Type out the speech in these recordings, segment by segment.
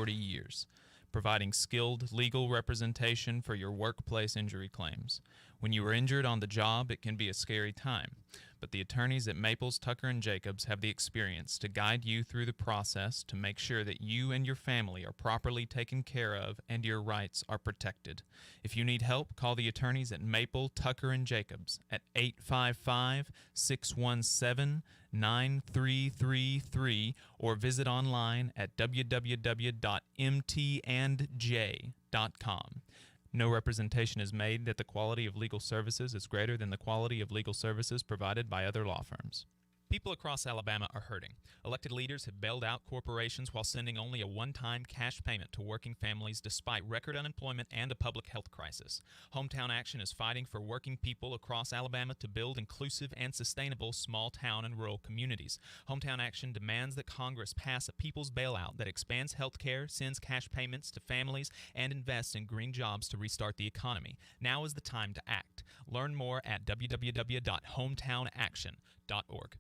40 years, providing skilled legal representation for your workplace injury claims. When you are injured on the job, it can be a scary time, but the attorneys at Maples, Tucker & Jacobs have the experience to guide you through the process to make sure that you and your family are properly taken care of and your rights are protected. If you need help, call the attorneys at Maple, Tucker & Jacobs at 855-617-9333 or visit online at www.mtandj.com. No representation is made that the quality of legal services is greater than the quality of legal services provided by other law firms. People across Alabama are hurting. Elected leaders have bailed out corporations while sending only a one-time cash payment to working families despite record unemployment and a public health crisis. Hometown Action is fighting for working people across Alabama to build inclusive and sustainable small town and rural communities. Hometown Action demands that Congress pass a people's bailout that expands health care, sends cash payments to families, and invests in green jobs to restart the economy. Now is the time to act. Learn more at www.hometownaction.org.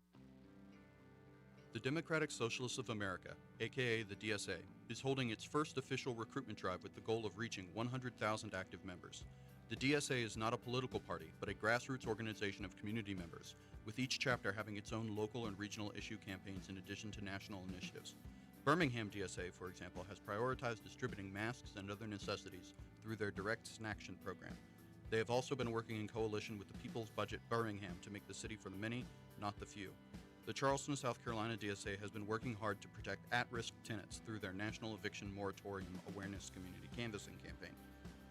The Democratic Socialists of America, aka the DSA, is holding its first official recruitment drive with the goal of reaching 100,000 active members. The DSA is not a political party, but a grassroots organization of community members, with each chapter having its own local and regional issue campaigns in addition to national initiatives. Birmingham DSA, for example, has prioritized distributing masks and other necessities through their Direct Snaction program. They have also been working in coalition with the People's Budget Birmingham to make the city for the many, not the few. The Charleston, South Carolina DSA has been working hard to protect at-risk tenants through their National Eviction Moratorium Awareness Community Canvassing campaign.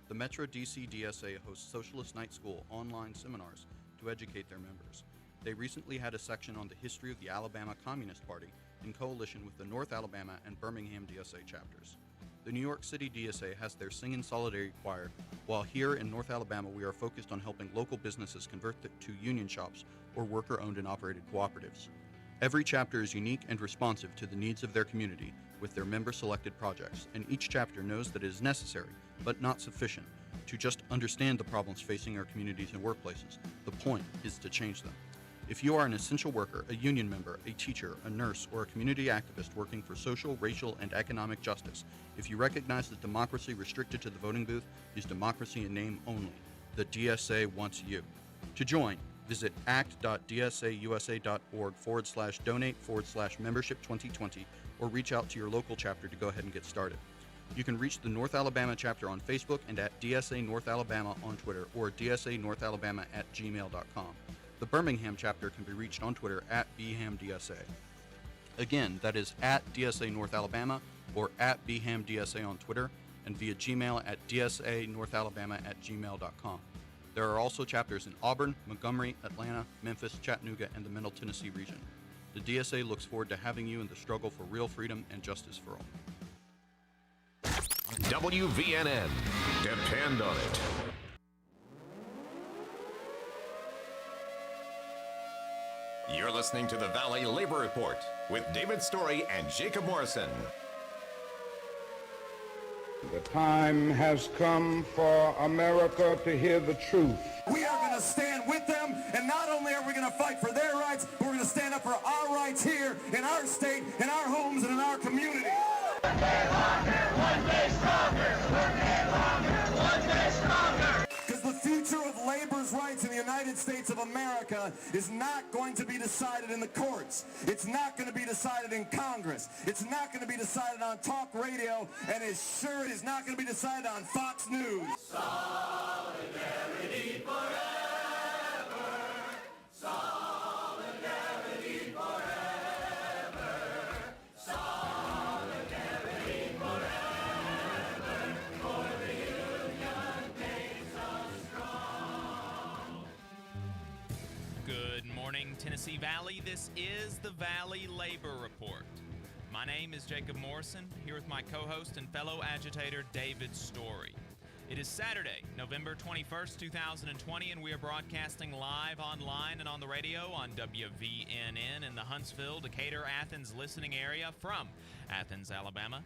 The Metro DC DSA hosts Socialist Night School online seminars to educate their members. They recently had a section on the history of the Alabama Communist Party in coalition with the North Alabama and Birmingham DSA chapters. The New York City DSA has their Sing in Solidarity choir, while here in North Alabama we are focused on helping local businesses convert to union shops or worker-owned and operated cooperatives. Every chapter is unique and responsive to the needs of their community with their member-selected projects, and each chapter knows that it is necessary, but not sufficient, to just understand the problems facing our communities and workplaces. The point is to change them. If you are an essential worker, a union member, a teacher, a nurse, or a community activist working for social, racial, and economic justice, if you recognize that democracy restricted to the voting booth is democracy in name only, the DSA wants you. To join, visit act.dsausa.org/donate/membership2020 or reach out to your local chapter to go ahead and get started. You can reach the North Alabama chapter on Facebook and at DSA North Alabama on Twitter or dsanorthalabama@gmail.com. The Birmingham chapter can be reached on Twitter at BhamDSA. Again, that is at DSA North Alabama or at BhamDSA on Twitter and via Gmail at dsanorthalabama@gmail.com. There are also chapters in Auburn, Montgomery, Atlanta, Memphis, Chattanooga, and the Middle Tennessee region. The DSA looks forward to having you in the struggle for real freedom and justice for all. WVNN. Depend on it. You're listening to the Valley Labor Report with David Story and Jacob Morrison. The time has come for America to hear the truth. We are going to stand with them, and not only are we going to fight for their rights, but we're going to stand up for our rights here in our state, in our homes, and in our community. One day longer, one day stronger. One day longer, one day stronger. Because the future of labor's rights in the United States of America is not going to be decided in the courts. It's not going to be decided in Congress. It's not going to be decided on talk radio, and it sure is not going to be decided on Fox News. Solidarity forever. Solidarity forever. Solidarity forever. For the union makes us strong. Good morning, Tennessee Valley. This is the Valley Labor Report. My name is Jacob Morrison, here with my co-host and fellow agitator, David Story. It is Saturday, November 21st, 2020, and we are broadcasting live online and on the radio on WVNN in the Huntsville, Decatur, Athens listening area from Athens, Alabama.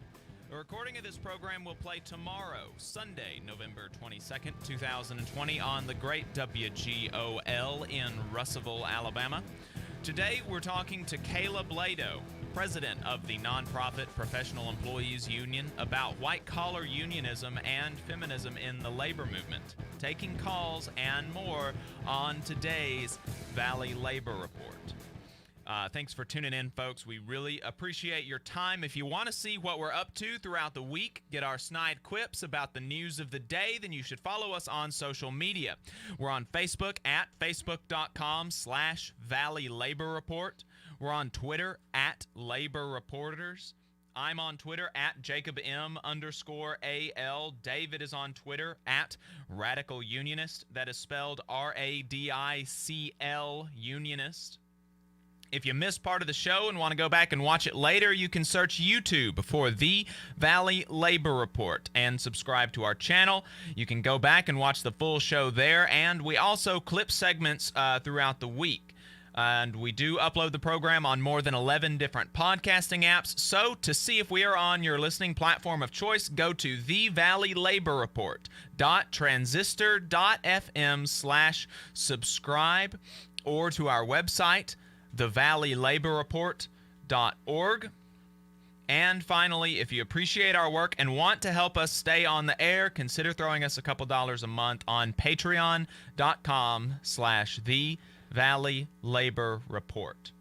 A recording of this program will play tomorrow, Sunday, November 22nd, 2020, on the great WGOL in Russellville, Alabama. Today, we're talking to Kayla Blado, president of the nonprofit Professional Employees Union, about white-collar unionism and feminism in the labor movement. Taking calls and more on today's Valley Labor Report. Thanks for tuning in, folks. We really appreciate your time. If you want to see what we're up to throughout the week, get our snide quips about the news of the day, then you should follow us on social media. We're on Facebook at facebook.com/Valley Labor Report. We're on Twitter at Labor Reporters. I'm on Twitter at JacobM_AL. David is on Twitter at Radical Unionist. That is spelled RADICL Unionist. If you missed part of the show and want to go back and watch it later, you can search YouTube for The Valley Labor Report and subscribe to our channel. You can go back and watch the full show there, and we also clip segments throughout the week. And we do upload the program on more than 11 different podcasting apps. So to see if we are on your listening platform of choice, go to thevalleylaborreport.transistor.fm/subscribe or to our website, thevalleylaborreport.org. And finally, if you appreciate our work and want to help us stay on the air, consider throwing us a couple dollars a month on patreon.com/thevalleylaborreport.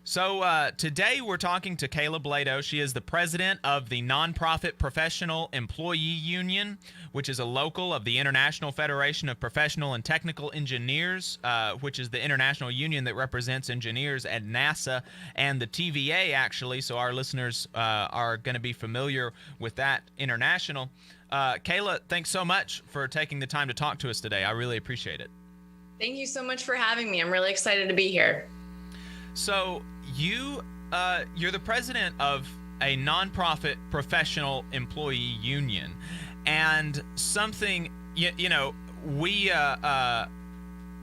So today we're talking to Kayla Blado. She is the president of the nonprofit Professional Employee Union, which is a local of the International Federation of Professional and Technical Engineers, which is the international union that represents engineers at NASA and the TVA, actually. So our listeners are going to be familiar with that international. Kayla, thanks so much for taking the time to talk to us today. I really appreciate it. Thank you so much for having me. I'm really excited to be here. So you're the president of a nonprofit professional employee union, and something we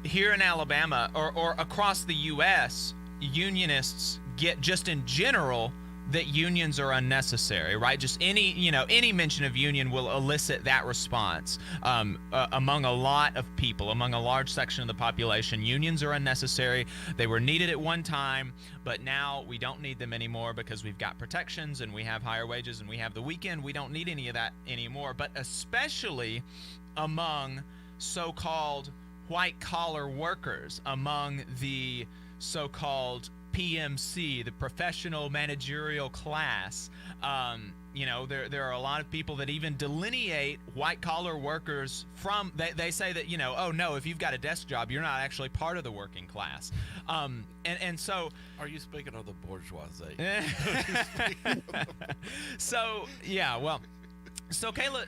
here in Alabama or across the U.S., unionists get just in general that unions are unnecessary, right? Just any mention of union will elicit that response among a lot of people, among a large section of the population. Unions are unnecessary. They were needed at one time, but now we don't need them anymore because we've got protections and we have higher wages and we have the weekend. We don't need any of that anymore, but especially among so-called white-collar workers, among the so-called PMC, the professional managerial class. There are a lot of people that even delineate white-collar workers from, they say that, oh no, if you've got a desk job, you're not actually part of the working class. And so... Are you speaking of the bourgeoisie? So, yeah, well, so Kayla,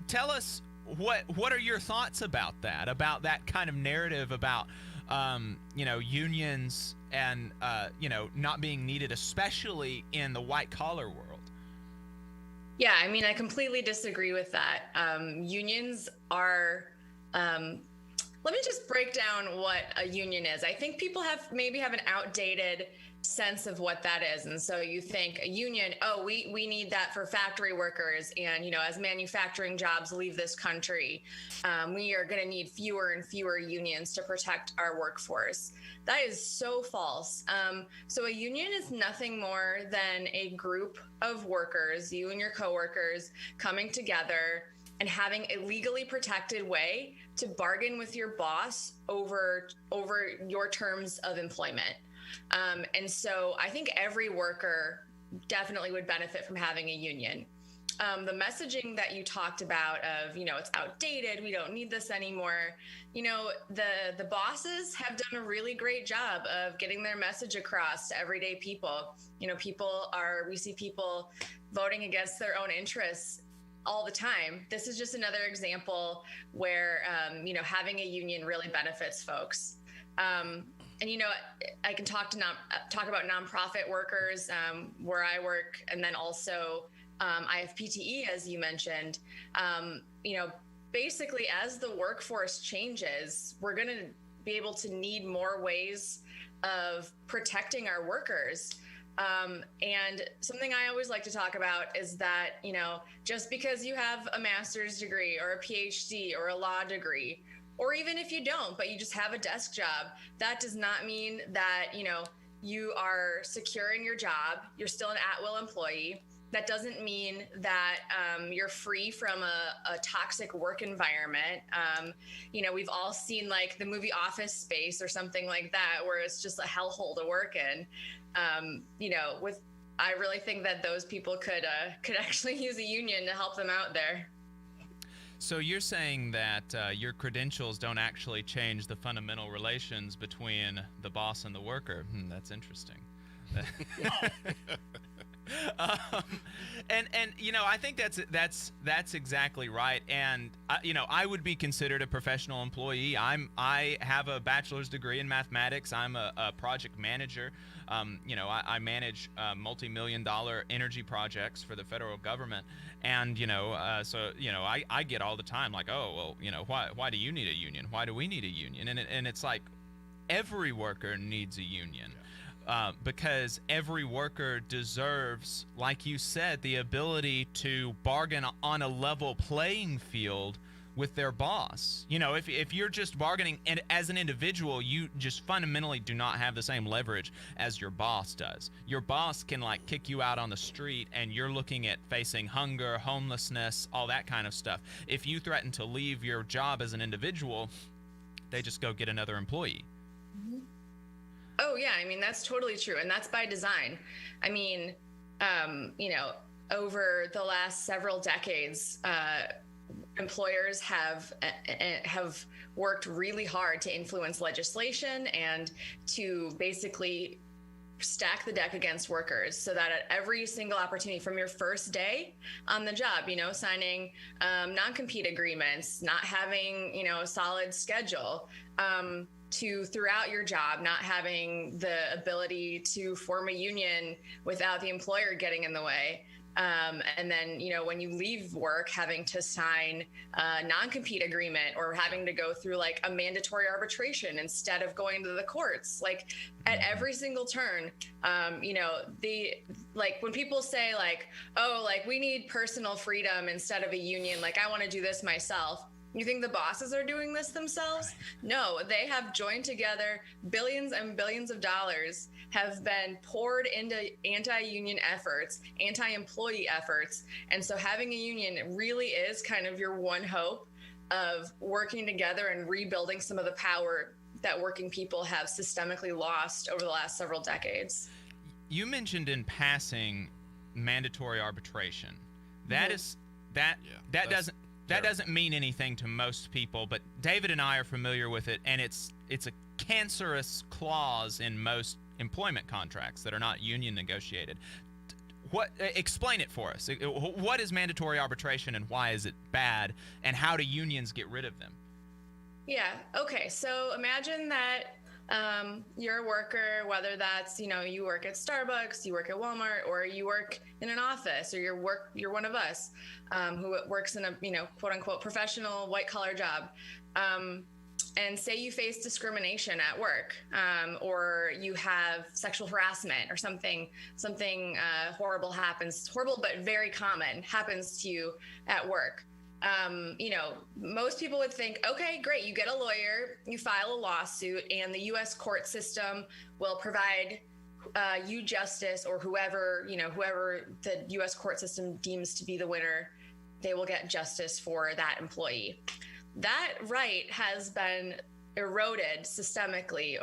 tell us what are your thoughts about that kind of narrative about, unions and, not being needed, especially in the white-collar world? Yeah, I mean, I completely disagree with that. Unions are, let me just break down what a union is. I think people maybe have an outdated sense of what that is. And so you think a union, we need that for factory workers. And, as manufacturing jobs leave this country, we are going to need fewer and fewer unions to protect our workforce. That is so false. So a union is nothing more than a group of workers, you and your coworkers, coming together and having a legally protected way to bargain with your boss over your terms of employment. And so I think every worker definitely would benefit from having a union. The messaging that you talked about of, it's outdated, we don't need this anymore. The bosses have done a really great job of getting their message across to everyday people. We see people voting against their own interests all the time. This is just another example where, having a union really benefits folks. And, I can talk about nonprofit workers where I work, and then also IFPTE, as you mentioned. Basically, as the workforce changes, we're going to be able to need more ways of protecting our workers. And something I always like to talk about is that, just because you have a master's degree or a PhD or a law degree, or even if you don't, but you just have a desk job, that does not mean that, you are secure in your job. You're still an at-will employee. That doesn't mean that you're free from a toxic work environment. We've all seen like the movie Office Space or something like that, where it's just a hellhole to work in. I really think that those people could actually use a union to help them out there. So you're saying that your credentials don't actually change the fundamental relations between the boss and the worker. That's interesting. I think that's exactly right. And I would be considered a professional employee. I have a bachelor's degree in mathematics. I'm a project manager. I manage multi-million-dollar energy projects for the federal government. And I get all the time like, oh well, why do you need a union? Why do we need a union? And it's like every worker needs a union. Because every worker deserves, like you said, the ability to bargain on a level playing field with their boss. If you're just bargaining and as an individual, you just fundamentally do not have the same leverage as your boss does. Your boss can like kick you out on the street and you're looking at facing hunger, homelessness, all that kind of stuff. If you threaten to leave your job as an individual, they just go get another employee. Mm-hmm. Oh, yeah. I mean, that's totally true. And that's by design. I mean, over the last several decades, employers have worked really hard to influence legislation and to basically stack the deck against workers so that at every single opportunity from your first day on the job, signing non-compete agreements, not having, a solid schedule, to throughout your job, not having the ability to form a union without the employer getting in the way. And then, when you leave work, having to sign a non-compete agreement or having to go through like a mandatory arbitration instead of going to the courts, like at every single turn, when people say like, oh, like we need personal freedom instead of a union, like I want to do this myself. You think the bosses are doing this themselves? No, they have joined together. Billions and billions of dollars have been poured into anti-union efforts, anti-employee efforts. And so having a union really is kind of your one hope of working together and rebuilding some of the power that working people have systemically lost over the last several decades. You mentioned in passing mandatory arbitration. That doesn't mean anything to most people, but David and I are familiar with it, and it's a cancerous clause in most employment contracts that are not union negotiated. Explain it for us. What is mandatory arbitration and why is it bad, and how do unions get rid of them? Yeah. Okay. So imagine that you're a worker, whether that's, you work at Starbucks, you work at Walmart, or you work in an office, or you're one of us who works in a, quote unquote, professional white collar job. And say you face discrimination at work, or you have sexual harassment or something horrible happens, horrible but very common happens to you at work. Most people would think, okay, great, you get a lawyer, you file a lawsuit, and the U.S. court system will provide you justice, or whoever the U.S. court system deems to be the winner, they will get justice for that employee. That right has been eroded systemically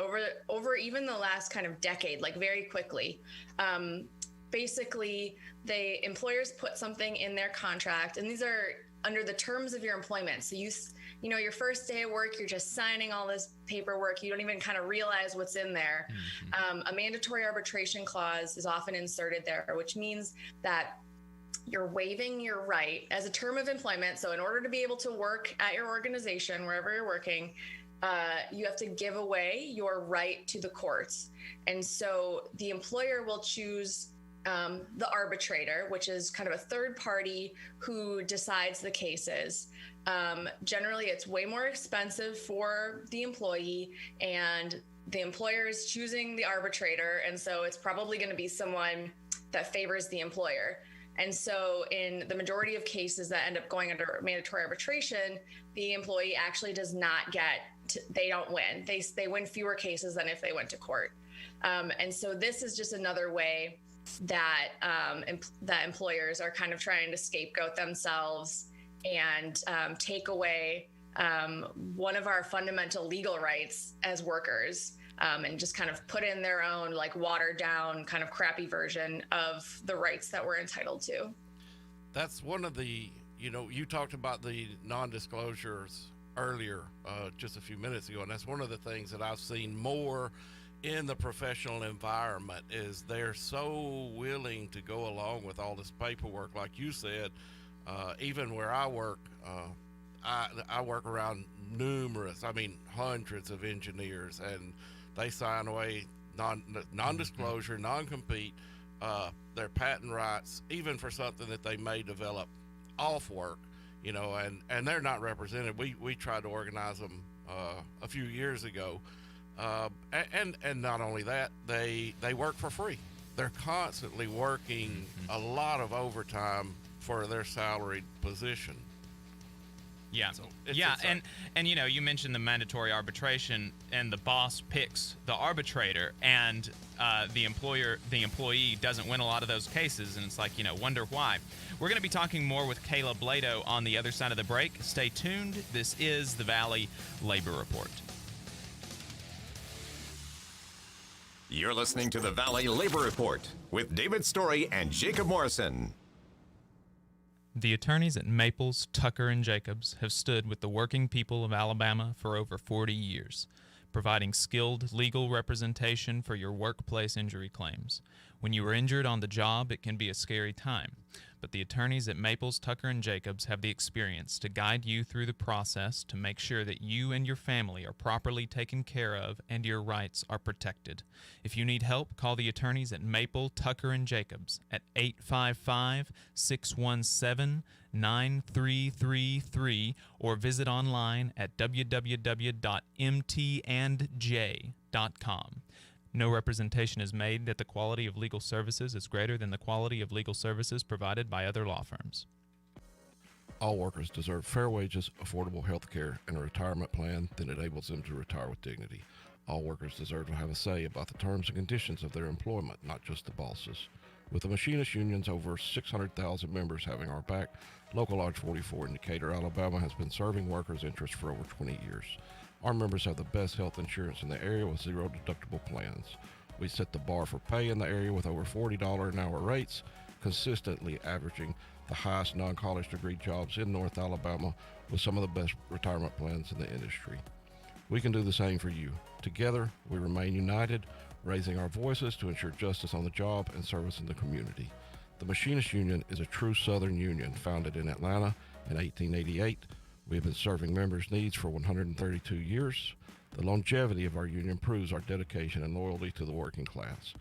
over even the last kind of decade, like very quickly. Basically, the employers put something in their contract, and these are under the terms of your employment. So your first day of work, you're just signing all this paperwork. You don't even kind of realize what's in there. Mm-hmm. A mandatory arbitration clause is often inserted there, which means that you're waiving your right as a term of employment. So in order to be able to work at your organization, wherever you're working, you have to give away your right to the courts. And so the employer will choose the arbitrator, which is kind of a third party who decides the cases. Generally, it's way more expensive for the employee, and the employer is choosing the arbitrator. And so it's probably going to be someone that favors the employer. And so in the majority of cases that end up going under mandatory arbitration, the employee actually does not get they don't win. They win fewer cases than if they went to court. And so this is just another way that that employers are kind of trying to scapegoat themselves and take away one of our fundamental legal rights as workers, and just kind of put in their own like watered down kind of crappy version of the rights that we're entitled to. That's one of the, you talked about the non-disclosures earlier, just a few minutes ago, and that's one of the things that I've seen more in the professional environment is they're so willing to go along with all this paperwork. Like you said, even where I work, I work around hundreds of engineers, and they sign away non-disclosure, non-compete, their patent rights, even for something that they may develop off work, and they're not represented. We tried to organize them a few years ago, and not only that, they work for free. They're constantly working a lot of overtime for their salaried position. Yeah, So and you mentioned the mandatory arbitration, and the boss picks the arbitrator, and the employee doesn't win a lot of those cases, and it's like, wonder why. We're going to be talking more with Kayla Blado on the other side of the break. Stay tuned. This is the Valley Labor Report. You're listening to the Valley Labor Report with David Story and Jacob Morrison. The attorneys at Maples, Tucker, and Jacobs have stood with the working people of Alabama for over 40 years, providing skilled legal representation for your workplace injury claims. When you are injured on the job, it can be a scary time, but the attorneys at Maples, Tucker, and Jacobs have the experience to guide you through the process to make sure that you and your family are properly taken care of and your rights are protected. If you need help, call the attorneys at Maple, Tucker, and Jacobs at 855-617-9333 or visit online at www.mtandj.com. No representation is made that the quality of legal services is greater than the quality of legal services provided by other law firms. All workers deserve fair wages, affordable health care, and a retirement plan that enables them to retire with dignity. All workers deserve to have a say about the terms and conditions of their employment, not just the bosses. With the machinist union's over 600,000 members having our back, Local Lodge 44 in Decatur, Alabama has been serving workers' interests for over 20 years. Our members have the best health insurance in the area with zero deductible plans. We set the bar for pay in the area with over $40 an hour rates, consistently averaging the highest non-college degree jobs in North Alabama with some of the best retirement plans in the industry. We can do the same for you. Together, we remain united, raising our voices to ensure justice on the job and service in the community. The Machinist Union is a true Southern union founded in Atlanta in 1888. We have been serving members' needs for 132 years. The longevity of our union proves our dedication and loyalty to the working class.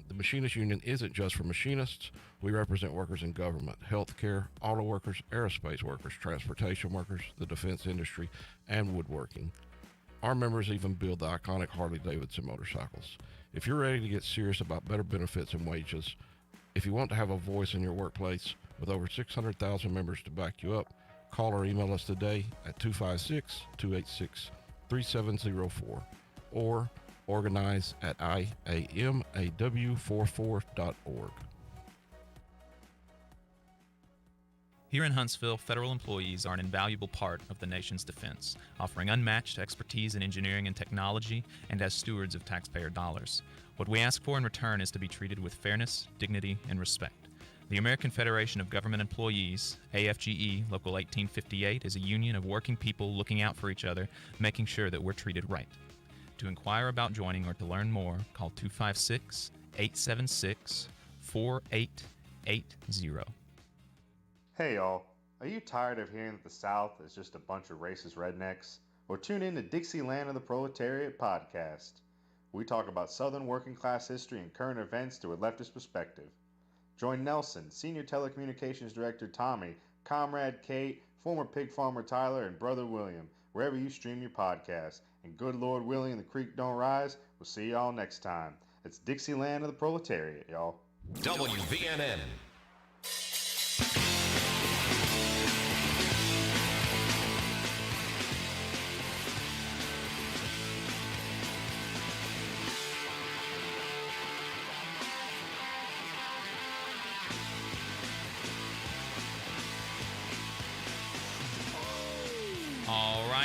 The Machinist Union isn't just for machinists. We represent workers in government, healthcare, auto workers, aerospace workers, transportation workers, the defense industry, and woodworking. Our members even build the iconic Harley-Davidson motorcycles. If you're ready to get serious about better benefits and wages, if you want to have a voice in your workplace with over 600,000 members to back you up, call or email us today at 256-286-3704 or organize at iamaw44.org. Here in Huntsville, federal employees are an invaluable part of the nation's defense, offering unmatched expertise in engineering and technology and as stewards of taxpayer dollars. What we ask for in return is to be treated with fairness, dignity, and respect. The American Federation of Government Employees, AFGE Local 1858, is a union of working people looking out for each other, making sure that we're treated right. To inquire about joining or to learn more, call 256-876-4880. Hey y'all, are you tired of hearing that the South is just a bunch of racist rednecks? Well, tune in to Dixieland of the Proletariat podcast. We talk about Southern working class history and current events through a leftist perspective. Join Nelson, Senior Telecommunications Director Tommy, Comrade Kate, former pig farmer Tyler, and Brother William, wherever you stream your podcast. And good Lord willing and the creek don't rise, we'll see y'all next time. It's Dixieland of the Proletariat, y'all. WVNN.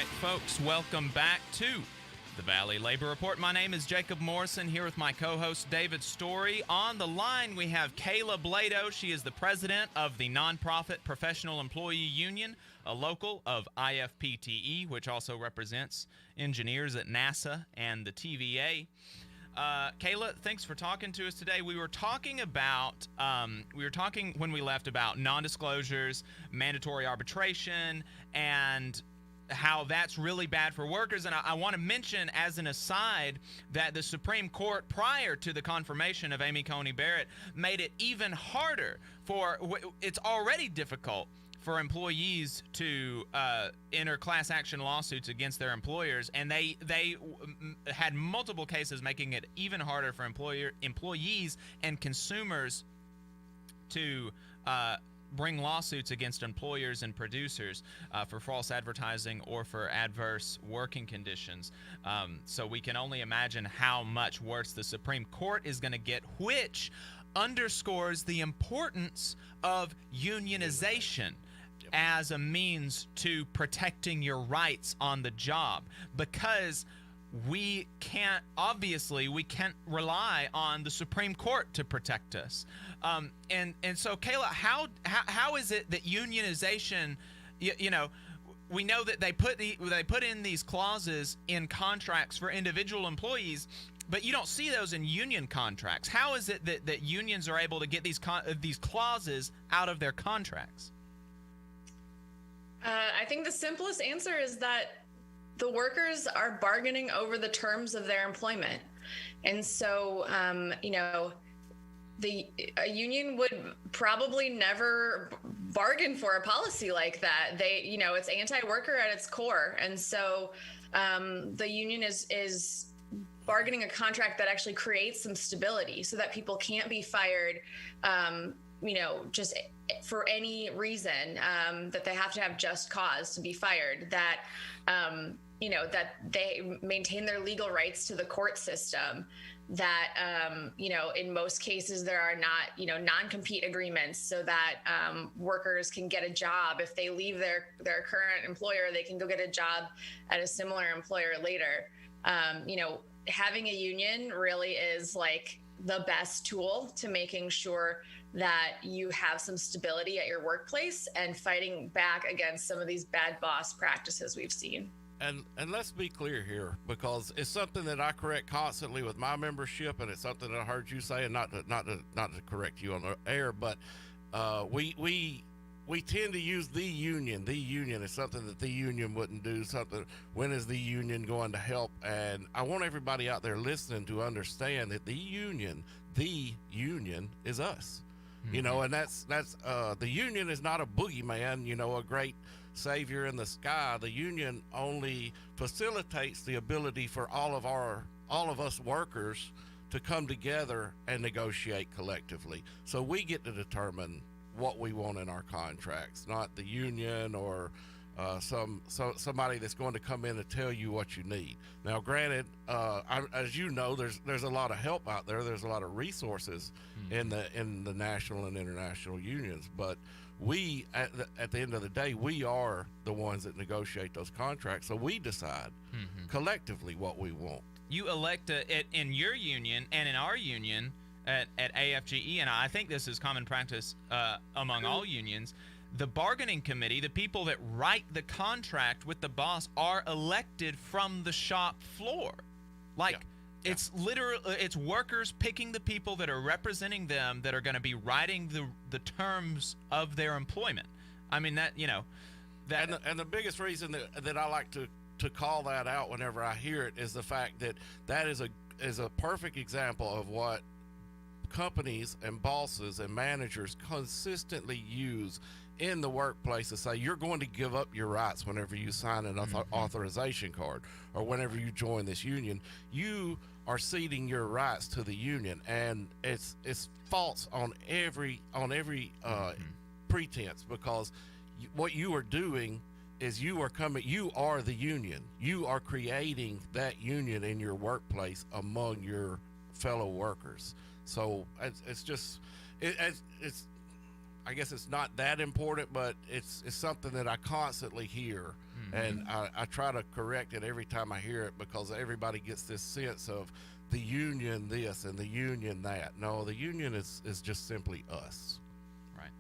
right, folks, welcome back to the Valley Labor Report. My name is Jacob Morrison, here with my co-host David Story. On the line, we have Kayla Blado. She is the president of the nonprofit Professional Employee Union, a local of IFPTE, which also represents engineers at NASA and the TVA. Kayla, thanks for talking to us today. We were talking when we left about non-disclosures, mandatory arbitration, and how that's really bad for workers. And I want to mention as an aside that the Supreme Court, prior to the confirmation of Amy Coney Barrett, made it even harder it's already difficult for employees to enter class action lawsuits against their employers, and they had multiple cases making it even harder for employees and consumers to bring lawsuits against employers and producers for false advertising or for adverse working conditions. So we can only imagine how much worse the Supreme Court is going to get, which underscores the importance of unionization as a means to protecting your rights on the job, because we can't rely on the Supreme Court to protect us. And so, Kayla, how is it that unionization, we know that they put in these clauses in contracts for individual employees, but you don't see those in union contracts. How is it that unions are able to get these clauses out of their contracts? I think the simplest answer is that the workers are bargaining over the terms of their employment. And so, a union would probably never bargain for a policy like that. It's anti-worker at its core. And so the union is bargaining a contract that actually creates some stability so that people can't be fired, just for any reason, that they have to have just cause to be fired, that they maintain their legal rights to the court system, that, in most cases there are not, non-compete agreements so that workers can get a job. If they leave their current employer, they can go get a job at a similar employer later. Having a union really is like the best tool to making sure that you have some stability at your workplace and fighting back against some of these bad boss practices we've seen. And let's be clear here, because it's something that I correct constantly with my membership, and it's something that I heard you say, and not to correct you on the air, but we tend to use the union. The union is something that the union wouldn't do. When is the union going to help? And I want everybody out there listening to understand that the union is us. Mm-hmm. And that's the union is not a boogeyman, a great savior in the sky. The union only facilitates the ability for all of us workers to come together and negotiate collectively. So we get to determine what we want in our contracts, not the union or somebody that's going to come in and tell you what you need. Now, granted, as you know, there's a lot of help out there. There's a lot of resources in the national and international unions, but we, at the end of the day, we are the ones that negotiate those contracts. So we decide collectively what we want. You elect in your union and in our union at AFGE, and I think this is common practice among all unions, the bargaining committee, the people that write the contract with the boss, are elected from the shop floor. It's literally, it's workers picking the people that are representing them that are going to be writing the terms of their employment. I mean, and the biggest reason that I like to call that out whenever I hear it is the fact that is a perfect example of what companies and bosses and managers consistently use in the workplace to say you're going to give up your rights whenever you sign an authorization card or whenever you join this union. You are ceding your rights to the union, and it's false on every pretense, because what you are doing is you are the union. You are creating that union in your workplace among your fellow workers. So it's I guess it's not that important, but it's something that I constantly hear And I try to correct it every time I hear it, because everybody gets this sense of the union this and the union that. No, the union is just simply us. Right.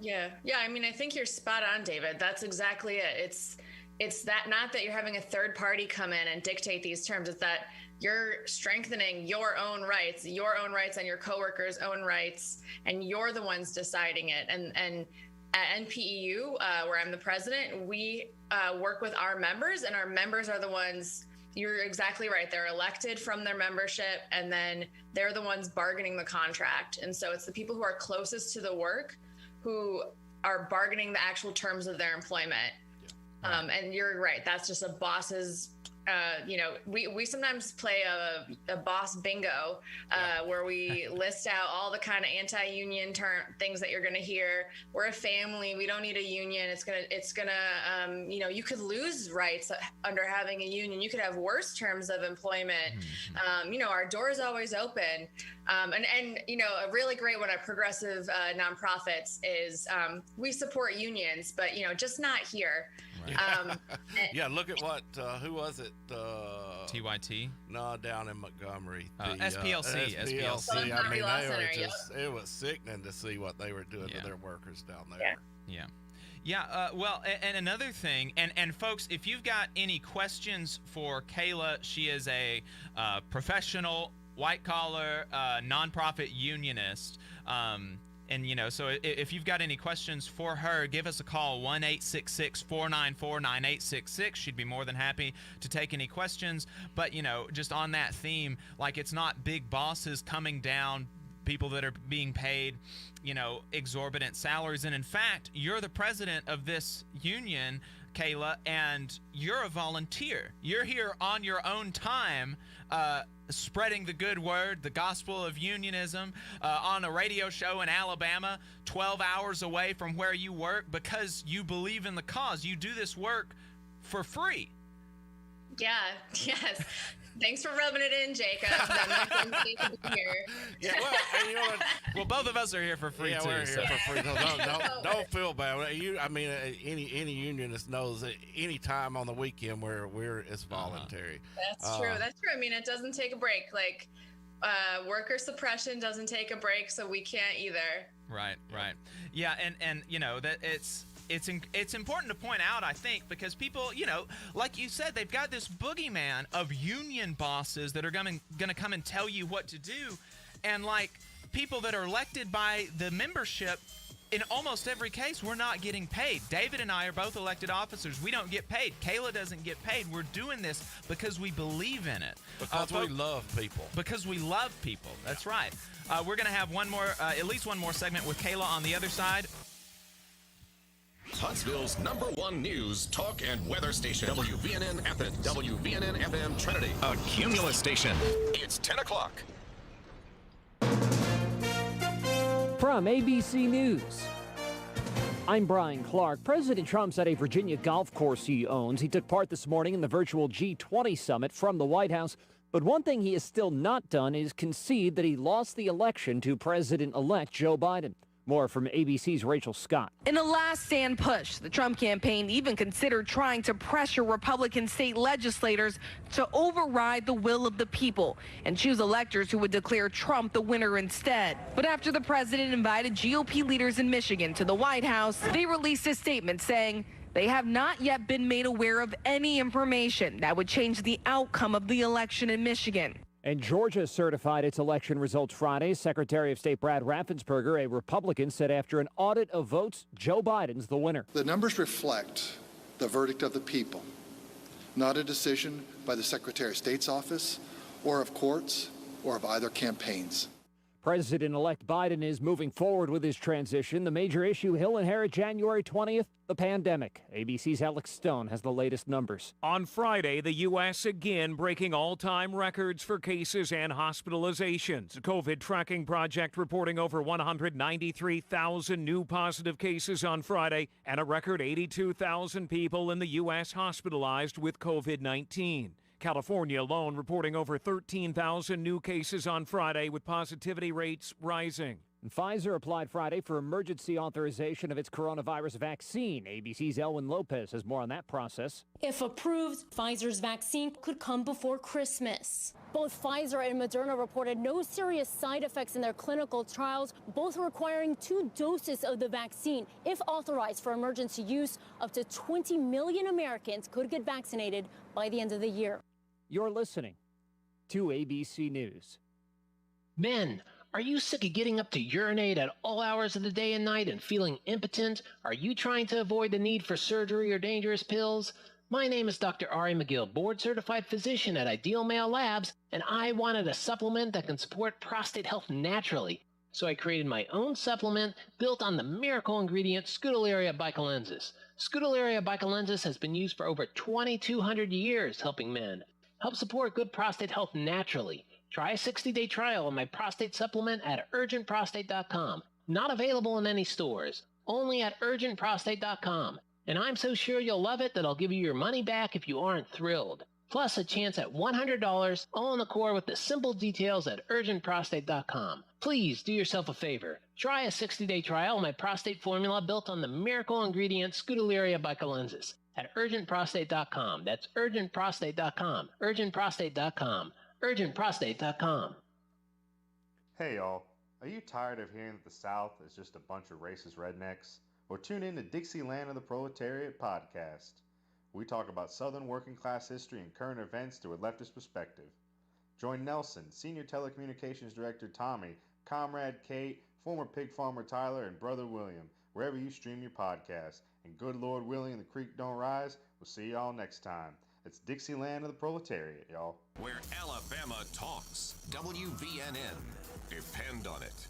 Yeah. I mean, I think you're spot on, David. That's exactly it. It's that, not that you're having a third party come in and dictate these terms. It's that you're strengthening your own rights and your coworkers' own rights, and you're the ones deciding it. And at NPEU, where I'm the president, we work with our members, and our members are the ones. You're exactly right. They're elected from their membership, and then they're the ones bargaining the contract. And so it's the people who are closest to the work who are bargaining the actual terms of their employment. And you're right. That's just a boss's, we sometimes play a boss bingo where we list out all the kind of anti-union things that you're going to hear. We're a family. We don't need a union. It's gonna, you could lose rights under having a union. You could have worse terms of employment. Our door is always open. And a really great one at progressive nonprofits is we support unions, but, just not here. Yeah, look at what, who was it? TYT? No, down in Montgomery. SPLC. I mean, it was sickening to see what they were doing to their workers down there. Yeah. Well, and another thing, and folks, if you've got any questions for Kayla, she is a professional, white-collar, nonprofit unionist. So if you've got any questions for her, give us a call, 1-866-494-9866. She'd be more than happy to take any questions. But, just on that theme, like, it's not big bosses coming down, people that are being paid, exorbitant salaries. And in fact, you're the president of this union, Kayla, and you're a volunteer. You're here on your own time, spreading the good word, the gospel of unionism, on a radio show in Alabama, 12 hours away from where you work, because you believe in the cause. You do this work for free. Yeah, yes. Thanks for rubbing it in, Jacob. I'm not here. Yeah, well, and well, both of us are here for free too. We're here for free. Don't feel bad. Any unionist knows that any time on the weekend it's voluntary. That's true. I mean, it doesn't take a break. Like, worker suppression doesn't take a break, so we can't either. Right. Yeah, and that it's important to point out, I think, because people, like you said, they've got this boogeyman of union bosses that are going to come and tell you what to do. And like people that are elected by the membership, in almost every case, we're not getting paid. David and I are both elected officers. We don't get paid. Kayla doesn't get paid. We're doing this because we believe in it. Because we love people. Because we love people. That's right. We're going to have at least one more segment with Kayla on the other side. Huntsville's #1 news, talk, and weather station. WVNN Athens. WVNN FM Trinity. A Cumulus station. It's 10 o'clock. From ABC News, I'm Brian Clark. President Trump's at a Virginia golf course he owns. He took part this morning in the virtual G20 summit from the White House. But one thing he has still not done is concede that he lost the election to President-elect Joe Biden. More from ABC's Rachel Scott. In a last-stand push, the Trump campaign even considered trying to pressure Republican state legislators to override the will of the people and choose electors who would declare Trump the winner instead. But after the president invited GOP leaders in Michigan to the White House, they released a statement saying they have not yet been made aware of any information that would change the outcome of the election in Michigan. And Georgia certified its election results Friday. Secretary of State Brad Raffensperger, a Republican, said after an audit of votes, Joe Biden's the winner. The numbers reflect the verdict of the people, not a decision by the Secretary of State's office or of courts or of either campaigns. President-elect Biden is moving forward with his transition. The major issue he'll inherit January 20th, the pandemic. ABC's Alex Stone has the latest numbers. On Friday, the U.S. again breaking all-time records for cases and hospitalizations. COVID Tracking Project reporting over 193,000 new positive cases on Friday and a record 82,000 people in the U.S. hospitalized with COVID-19. California alone reporting over 13,000 new cases on Friday with positivity rates rising. And Pfizer applied Friday for emergency authorization of its coronavirus vaccine. ABC's Elwin Lopez has more on that process. If approved, Pfizer's vaccine could come before Christmas. Both Pfizer and Moderna reported no serious side effects in their clinical trials, both requiring 2 doses of the vaccine. If authorized for emergency use, up to 20 million Americans could get vaccinated by the end of the year. You're listening to ABC News. Men, are you sick of getting up to urinate at all hours of the day and night and feeling impotent? Are you trying to avoid the need for surgery or dangerous pills? My name is Dr. Ari McGill, board-certified physician at Ideal Male Labs, and I wanted a supplement that can support prostate health naturally. So I created my own supplement built on the miracle ingredient Scutellaria bicalensis. Scutellaria bicalensis has been used for over 2,200 years helping men. Help support good prostate health naturally. Try a 60-day trial on my prostate supplement at urgentprostate.com. Not available in any stores, only at urgentprostate.com. And I'm so sure you'll love it that I'll give you your money back if you aren't thrilled. Plus a chance at $100, all in the core with the simple details at urgentprostate.com. Please do yourself a favor. Try a 60-day trial on my prostate formula built on the miracle ingredient Scutellaria bicalensis at urgentprostate.com. That's urgentprostate.com. Urgentprostate.com. urgentprostate.com. Hey y'all, are you tired of hearing that the South is just a bunch of racist rednecks? Well, tune in to Dixieland of the Proletariat podcast. We talk about Southern working class history and current events through a leftist perspective. Join Nelson, Senior Telecommunications Director Tommy, Comrade Kate, former pig farmer Tyler, and Brother William, wherever you stream your podcast. And good Lord willing and the creek don't rise, we'll see y'all next time. It's Dixieland of the Proletariat, y'all. Where Alabama talks. WVNN. Depend on it.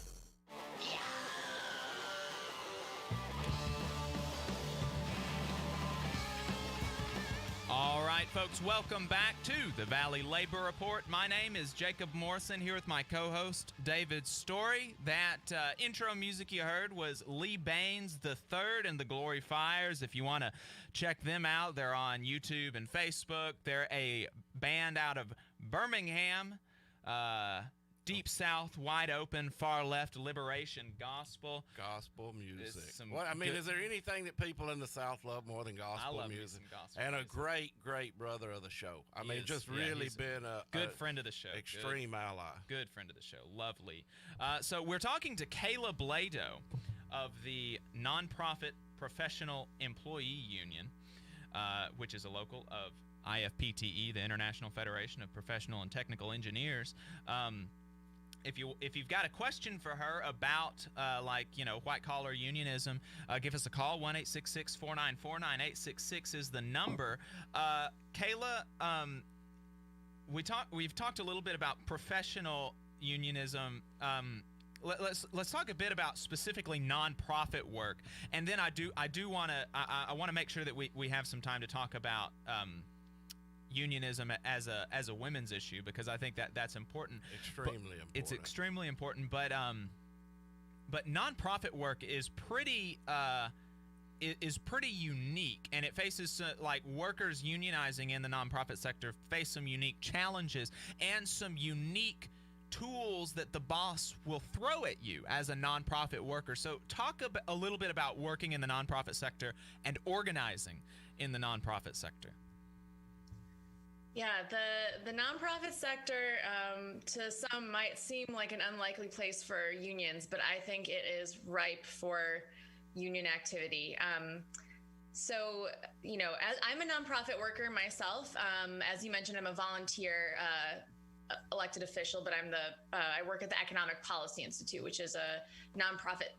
All right, folks, welcome back to the Valley Labor Report. My name is Jacob Morrison, here with my co-host, David Story. That intro music you heard was Lee Baines III and the Glory Fires. If you want to check them out, they're on YouTube and Facebook. They're a band out of Birmingham, deep south, wide open, far left, liberation gospel. Gospel music. Well, I mean, is there anything that people in the South love more than gospel music? And a great, great brother of the show. I mean, just really been a good friend of the show. Extreme ally. Good friend of the show. Lovely. So we're talking to Kayla Blado of the Nonprofit Professional Employee Union, which is a local of IFPTE, the International Federation of Professional and Technical Engineers. If you've got a question for her about white collar unionism, give us a call. 1-866-494-9866 is the number. Kayla, we've talked a little bit about professional unionism. Let's talk a bit about specifically nonprofit work, and then I want to make sure that we have some time to talk about unionism as a women's issue, because I think that's important. It's extremely important. But nonprofit work is pretty unique, and it faces like workers unionizing in the nonprofit sector face some unique challenges and some unique tools that the boss will throw at you as a nonprofit worker. So talk a little bit about working in the nonprofit sector and organizing in the nonprofit sector. Yeah, the nonprofit sector to some might seem like an unlikely place for unions, but I think it is ripe for union activity. So, as I'm a nonprofit worker myself, as you mentioned, I'm a volunteer elected official, but I work at the Economic Policy Institute, which is a nonprofit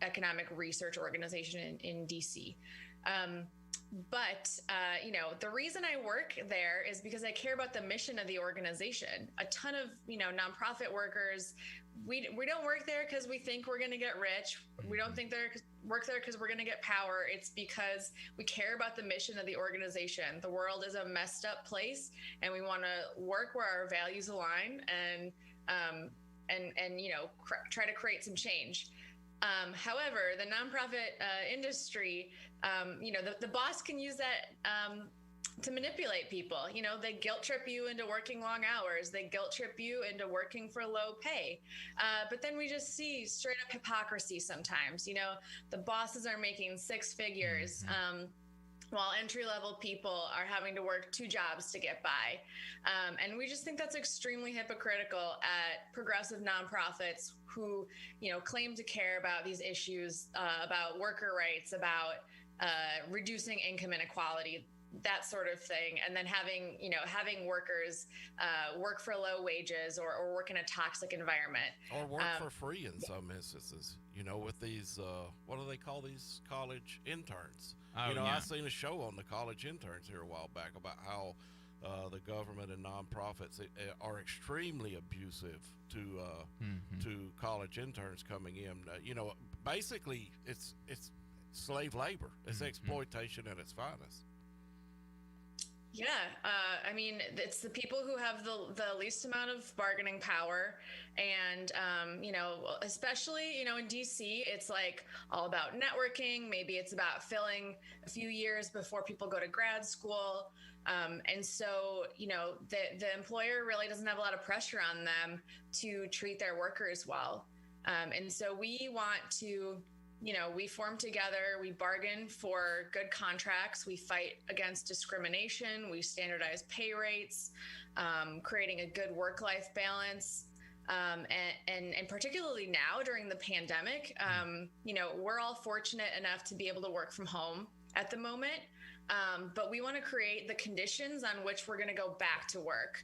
economic research organization in DC. But the reason I work there is because I care about the mission of the organization. A ton of, nonprofit workers, we don't work there because we think we're going to get rich. We don't work there because we're going to get power. It's because we care about the mission of the organization. The world is a messed up place, and we want to work where our values align and try to create some change. However, the nonprofit industry, the boss can use that to manipulate people. You know, they guilt trip you into working long hours. They guilt trip you into working for low pay. But then we just see straight up hypocrisy sometimes. You know, the bosses are making six figures. While entry-level people are having to work 2 jobs to get by. And we just think that's extremely hypocritical at progressive nonprofits who, you know, claim to care about these issues, about worker rights, about reducing income inequality, that sort of thing. And then having workers work for low wages or work in a toxic environment. Or work for free in some instances, you know, with these, what do they call these college interns? Oh, I yeah. seen a show on the college interns here a while back about how the government and nonprofits are extremely abusive to college interns coming in. You know, basically it's slave labor. It's exploitation at its finest. Yeah, I mean, it's the people who have the least amount of bargaining power. And, you know, especially, you know, in DC, it's like all about networking. Maybe it's about filling a few years before people go to grad school. And so, you know, the employer really doesn't have a lot of pressure on them to treat their workers well. And so we want to, you know, we form together, we bargain for good contracts, we fight against discrimination, we standardize pay rates, creating a good work-life balance. And particularly now during the pandemic, you know, we're all fortunate enough to be able to work from home at the moment. But we want to create the conditions on which we're going to go back to work.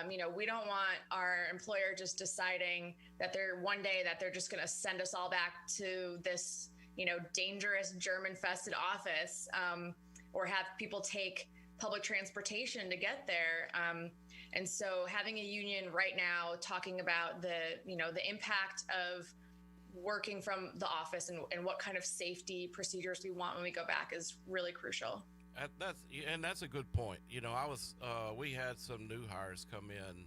You know, we don't want our employer just deciding that they're just going to send us all back to this, you know, dangerous germ-infested office, or have people take public transportation to get there. And so having a union right now talking about the impact of working from the office and what kind of safety procedures we want when we go back is really crucial. That's a good point. You know, we had some new hires come in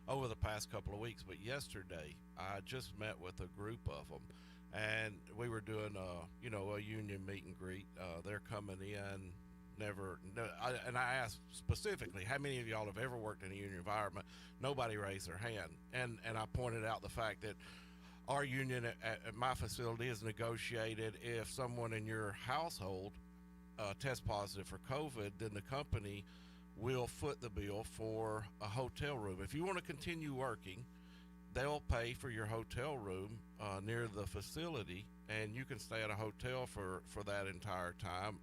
over the past couple of weeks, but yesterday I just met with a group of them, and we were doing a union meet and greet. They're coming in. And I asked specifically, how many of y'all have ever worked in a union environment? Nobody raised their hand, and I pointed out the fact that our union at my facility is negotiated. If someone in your household test positive for COVID, then the company will foot the bill for a hotel room. If you want to continue working, they'll pay for your hotel room near the facility, and you can stay at a hotel for that entire time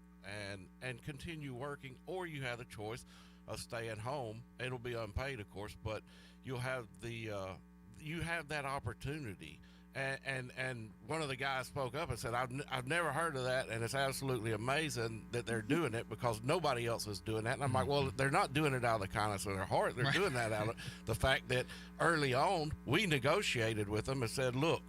and continue working, or you have the choice of staying home. It'll be unpaid, of course, but you'll have you have that opportunity. And one of the guys spoke up and said, I've never heard of that, and it's absolutely amazing that they're doing it because nobody else is doing that. And I'm like, well, they're not doing it out of the kindness of their heart. They're doing that out of the fact that early on we negotiated with them and said, look,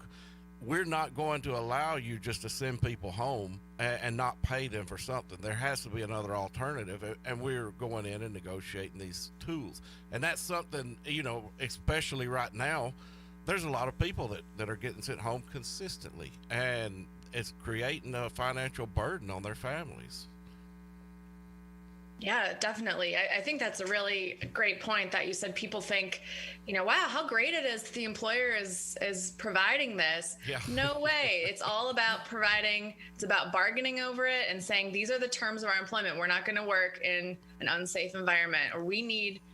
we're not going to allow you just to send people home and not pay them for something. There has to be another alternative, and we're going in and negotiating these tools. And that's something, you know, especially right now, there's a lot of people that are getting sent home consistently, and it's creating a financial burden on their families. Yeah, definitely. I think that's a really great point that you said. People think, you know, wow, how great it is the employer is providing this. Yeah. No way. It's all about providing. It's about bargaining over it and saying, these are the terms of our employment. We're not going to work in an unsafe environment, or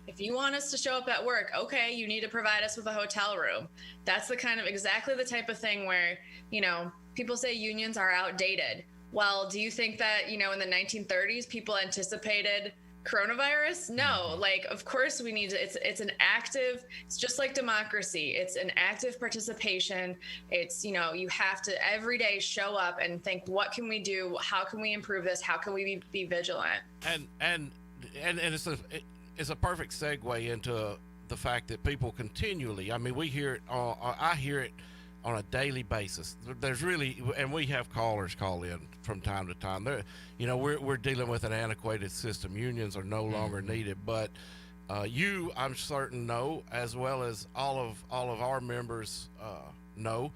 if you want us to show up at work, okay, you need to provide us with a hotel room. That's exactly the type of thing where, you know, people say unions are outdated. Well, do you think that, you know, in the 1930s, people anticipated coronavirus? No, like, of course we need to, it's just like democracy. It's an active participation. It's, you know, you have to every day show up and think, what can we do? How can we improve this? How can we be vigilant? And it's a perfect segue into the fact that people continually, I mean, we hear it, I hear it on a daily basis. There's really, and we have callers call in from time to time. You know, we're dealing with an antiquated system. Unions are no longer needed, but you, I'm certain, know, as well as all of our members know,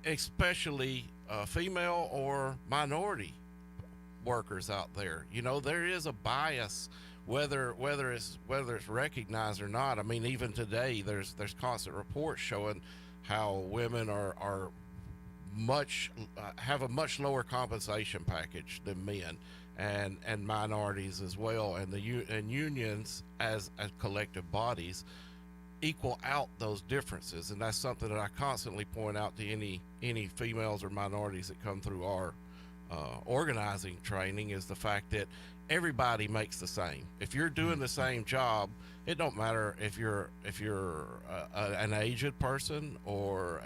especially female or minority workers out there. You know, there is a bias, whether it's recognized or not. I mean, even today, there's constant reports showing how women are much have a much lower compensation package than men, and minorities as well, and unions as collective bodies equal out those differences. And that's something that I constantly point out to any females or minorities that come through our organizing training, is the fact that everybody makes the same. If you're doing the same job, it don't matter if you're an aged person or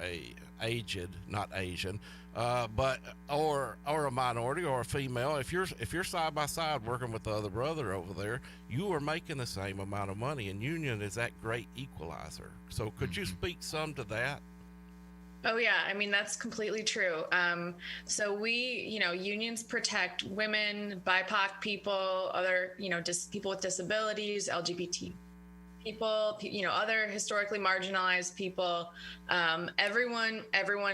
not Asian, but or a minority or a female. If you're side by side working with the other brother over there, you are making the same amount of money. And union is that great equalizer. So could you speak some to that? Oh yeah, I mean, that's completely true. So unions protect women, BIPOC people, other, people with disabilities, LGBT people, other historically marginalized people. Everyone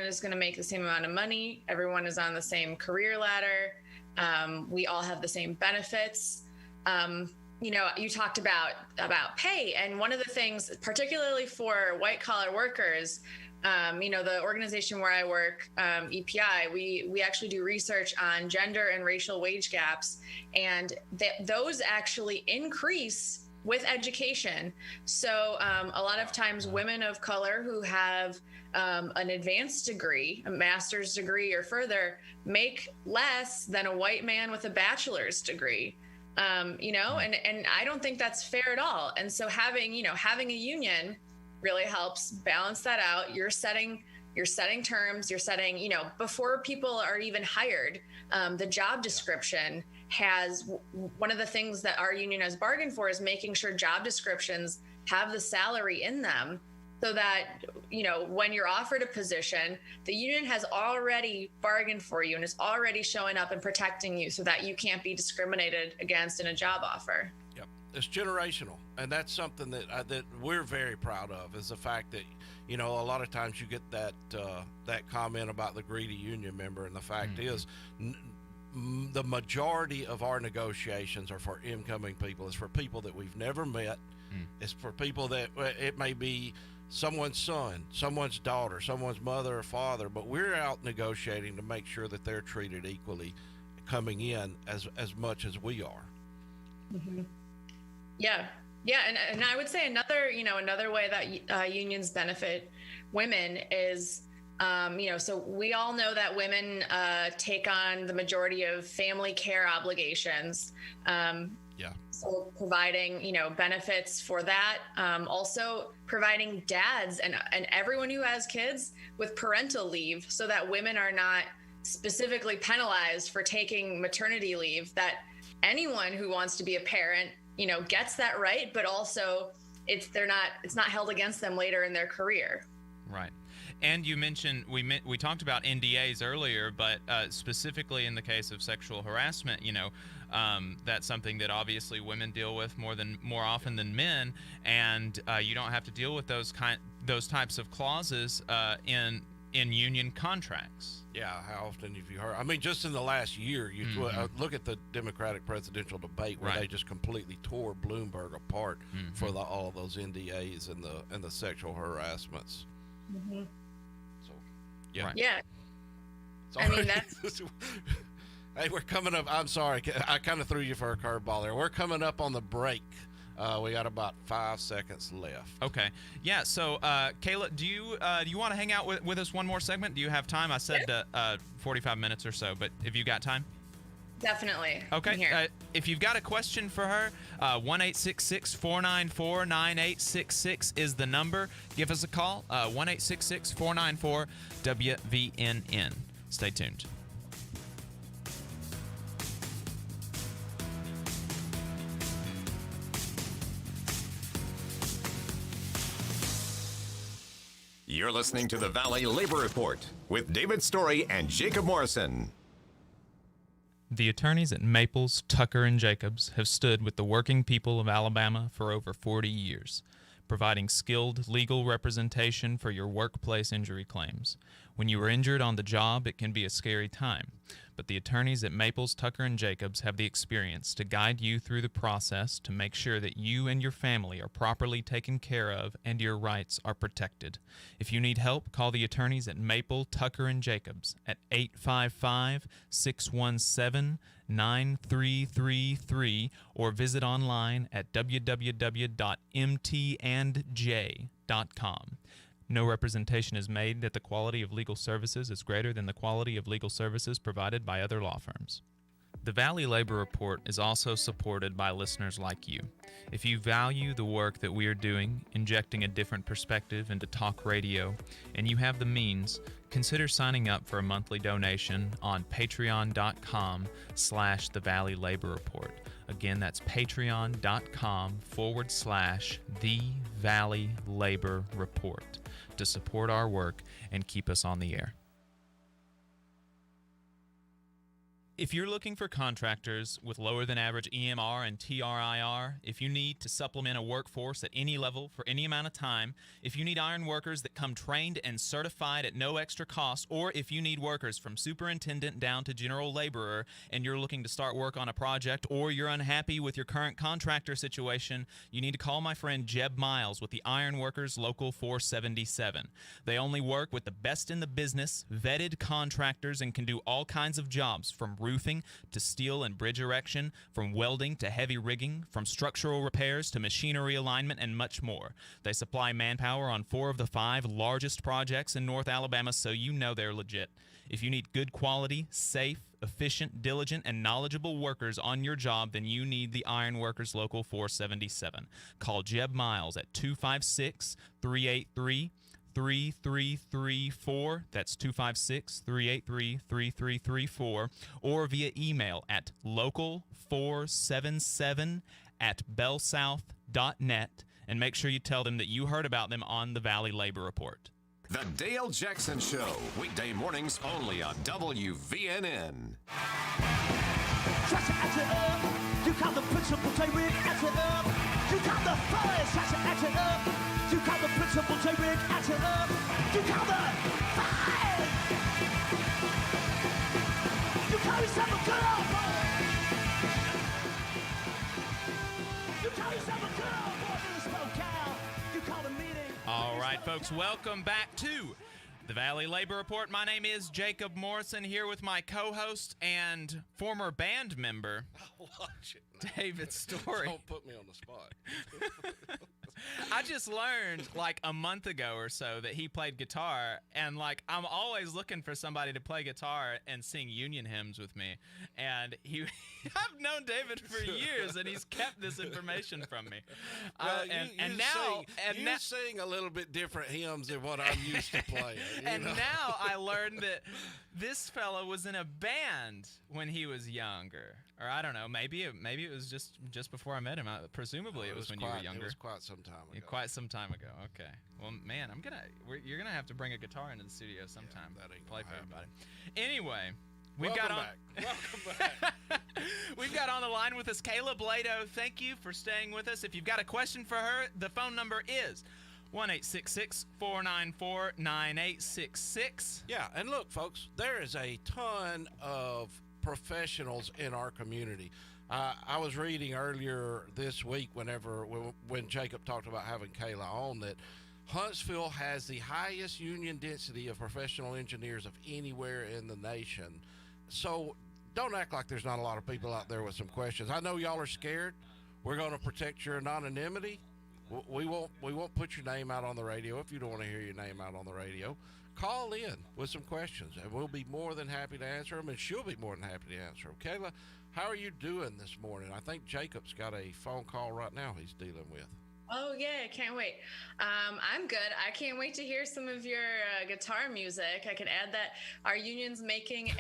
is going to make the same amount of money. Everyone is on the same career ladder. We all have the same benefits. You talked about pay, and one of the things, particularly for white collar workers, the organization where I work, EPI, we actually do research on gender and racial wage gaps, and those actually increase with education. So a lot of times women of color who have an advanced degree, a master's degree or further, make less than a white man with a bachelor's degree. And I don't think that's fair at all. And so having a union really helps balance that out. You're setting terms, you're setting, before people are even hired, the job description has, one of the things that our union has bargained for is making sure job descriptions have the salary in them, so that, when you're offered a position, the union has already bargained for you and is already showing up and protecting you so that you can't be discriminated against in a job offer. Yep. It's generational. And that's something that we're very proud of, is the fact that, a lot of times you get that comment about the greedy union member. And the fact is, the majority of our negotiations are for incoming people. It's for people that we've never met. It's for people that it may be someone's son, someone's daughter, someone's mother or father, but we're out negotiating to make sure that they're treated equally coming in as much as we are. Mm-hmm. Yeah. And I would say another way that unions benefit women is, so we all know that women take on the majority of family care obligations. So providing, benefits for that. Also providing dads and everyone who has kids with parental leave, so that women are not specifically penalized for taking maternity leave, that anyone who wants to be a parent, gets that right, but also it's not held against them later in their career. Right. And you mentioned, we talked about NDAs earlier, but specifically in the case of sexual harassment, that's something that obviously women deal with more often than men, and you don't have to deal with those types of clauses in union contracts. Yeah, how often have you heard? I mean, just in the last year, look at the Democratic presidential debate where they just completely tore Bloomberg apart for all of those NDAs and the sexual harassments. Mm-hmm. So, yeah. Right. Yeah. Sorry. I mean, that's... Hey, we're coming up. I'm sorry. I kind of threw you for a curveball there. We're coming up on the break. We got about 5 seconds left. Okay. Yeah. So, Kayla, do you want to hang out with us one more segment? Do you have time? I said 45 minutes or so, but if you got time? Definitely. Okay. If you've got a question for her, 1-866-494-9866 is the number. Give us a call. 1-866-494-WVNN. Stay tuned. You're listening to the Valley Labor Report with David Story and Jacob Morrison. The attorneys at Maples, Tucker, and Jacobs have stood with the working people of Alabama for over 40 years, providing skilled legal representation for your workplace injury claims. When you are injured on the job, it can be a scary time, but the attorneys at Maples, Tucker & Jacobs have the experience to guide you through the process to make sure that you and your family are properly taken care of and your rights are protected. If you need help, call the attorneys at Maple, Tucker & Jacobs at 855-617-9333 or visit online at www.mtandj.com. No representation is made that the quality of legal services is greater than the quality of legal services provided by other law firms. The Valley Labor Report is also supported by listeners like you. If you value the work that we are doing, injecting a different perspective into talk radio, and you have the means, consider signing up for a monthly donation on patreon.com/The Valley Labor Report. Again, that's patreon.com/The Valley Labor Report to support our work and keep us on the air. If you're looking for contractors with lower than average EMR and TRIR, if you need to supplement a workforce at any level for any amount of time, if you need iron workers that come trained and certified at no extra cost, or if you need workers from superintendent down to general laborer and you're looking to start work on a project, or you're unhappy with your current contractor situation, you need to call my friend Jeb Miles with the Iron Workers Local 477. They only work with the best in the business, vetted contractors, and can do all kinds of jobs from roofing to steel and bridge erection, from welding to heavy rigging, from structural repairs to machinery alignment, and much more. They supply manpower on 4 of the 5 largest projects in North Alabama, so you know they're legit. If you need good quality, safe, efficient, diligent, and knowledgeable workers on your job, then you need the Iron Workers Local 477. Call Jeb Miles at 256-383-3334. That's 256-383-3334, or via email at local477@bellsouth.net, and make sure you tell them that you heard about them on the Valley Labor Report. The Dale Jackson Show, weekday mornings only on WVNN. Try to act it up. You call the principal J-Rig, act it up. You call the fires, try to act it up. You call the principal J-Rig, act it up. You call the fires. You call yourself a good old boy. You call yourself a good old boy in the SoCal. You call the meeting. All right, folks, welcome back to the Valley Labor Report. My name is Jacob Morrison, here with my co-host and former band member, David Story. Don't put me on the spot. I just learned like a month ago or so that he played guitar, and like I'm always looking for somebody to play guitar and sing union hymns with me. And I've known David for years, and he's kept this information from me. Well, now sing a little bit different hymns than what I'm used to playing. Now I learned that this fella was in a band when he was younger, or I don't know. Maybe it was just before I met him. Presumably it was when you were younger. It was quite some time ago. Quite some time ago. Okay. Well, man, you're gonna have to bring a guitar into the studio sometime. Yeah, that ain't play for happen. everybody. Anyway, Welcome back. we've got on the line with us Kayla Blado. Thank you for staying with us. If you've got a question for her, the phone number is 1-866-494-9866. Yeah, and look, folks, there is a ton of professionals in our community. I was reading earlier this week when Jacob talked about having Kayla on that Huntsville has the highest union density of professional engineers of anywhere in the nation. So don't act like there's not a lot of people out there with some questions. I know y'all are scared. We're going to protect your anonymity. We won't put your name out on the radio if you don't want to hear your name out on the radio. Call in with some questions, and we'll be more than happy to answer them, and she'll be more than happy to answer them. Kayla, how are you doing this morning? I think Jacob's got a phone call right now he's dealing with. Oh, yeah, I can't wait. I'm good. I can't wait to hear some of your guitar music. I can add that our union's making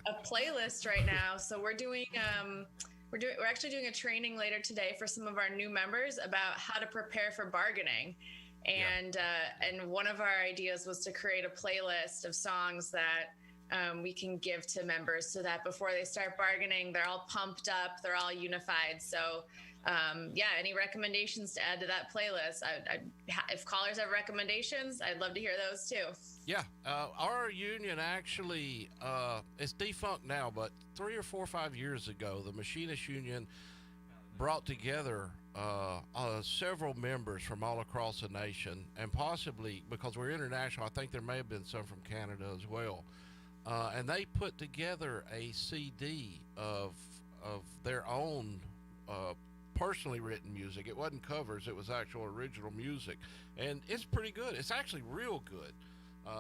a playlist right now. So we're doing we're actually doing a training later today for some of our new members about how to prepare for bargaining. And one of our ideas was to create a playlist of songs that we can give to members so that before they start bargaining, they're all pumped up, they're all unified. So yeah, any recommendations to add to that playlist? If callers have recommendations, I'd love to hear those too. Yeah, our union actually it's defunct now, but 3 or 4 or 5 years ago, the Machinists Union brought together several members from all across the nation, and possibly because we're international, I think there may have been some from Canada as well. And they put together a CD of their own personally written music. It wasn't covers; it was actual original music, and it's pretty good. It's actually real good.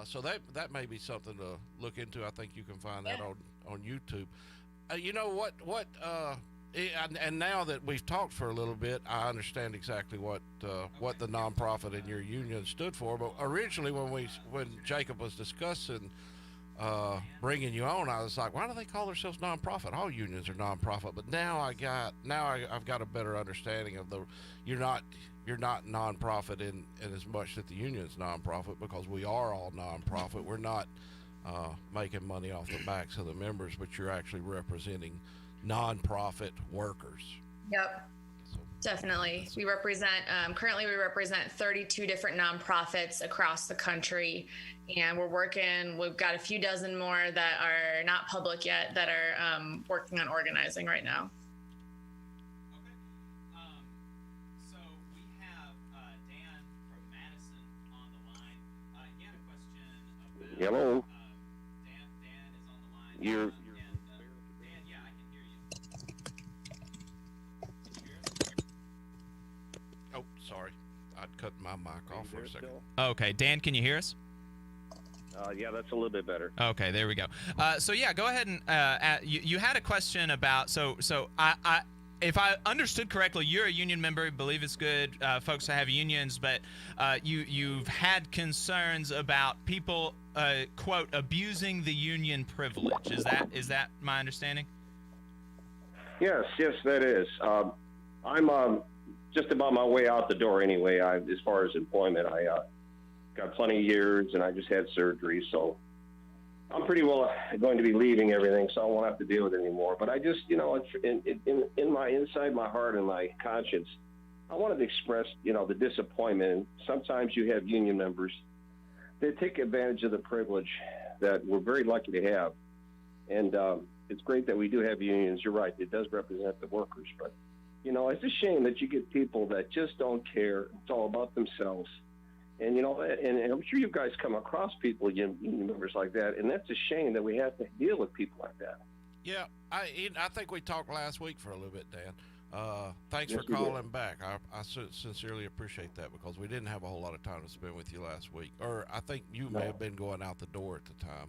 So that may be something to look into. I think you can find that on YouTube. You know what? And now that we've talked for a little bit, I understand exactly what the nonprofit in your union stood for. But originally, when Jacob was discussing bringing you on, I was like, why do they call themselves nonprofit? All unions are nonprofit. But now I've got a better understanding of you're not nonprofit in as much that the union's nonprofit, because we are all nonprofit. We're not making money off the backs of the members, but you're actually representing nonprofit workers. Yep. Definitely. We represent, currently we represent 32 different nonprofits across the country, and we've got a few dozen more that are not public yet that are working on organizing right now. Okay. So we have Dan from Madison on the line. He had a question about... Hello. Dan is on the line. You're Dan, yeah, I can hear you. Oh, sorry. I'd cut my mic off for a second. Okay, Dan, can you hear us? Yeah, that's a little bit better. Okay, there we go. So yeah, go ahead and you had a question about so I if I understood correctly, you're a union member. I believe it's good folks to have unions, but you've had concerns about people quote abusing the union privilege. Is that my understanding? Yes, that is. I'm just about my way out the door anyway. As far as employment, I got plenty of years, and I just had surgery, so I'm pretty well going to be leaving everything, so I won't have to deal with it anymore. But I just, inside my heart and my conscience, I wanted to express, the disappointment. And sometimes you have union members that take advantage of the privilege that we're very lucky to have. And it's great that we do have unions. You're right. It does represent the workers. But, it's a shame that you get people that just don't care. It's all about themselves. And, and I'm sure you guys come across people, union members like that, and that's a shame that we have to deal with people like that. Yeah, I think we talked last week for a little bit, Dan. Thanks Yes, for calling back. I sincerely appreciate that, because we didn't have a whole lot of time to spend with you last week. Or I think you may have been going out the door at the time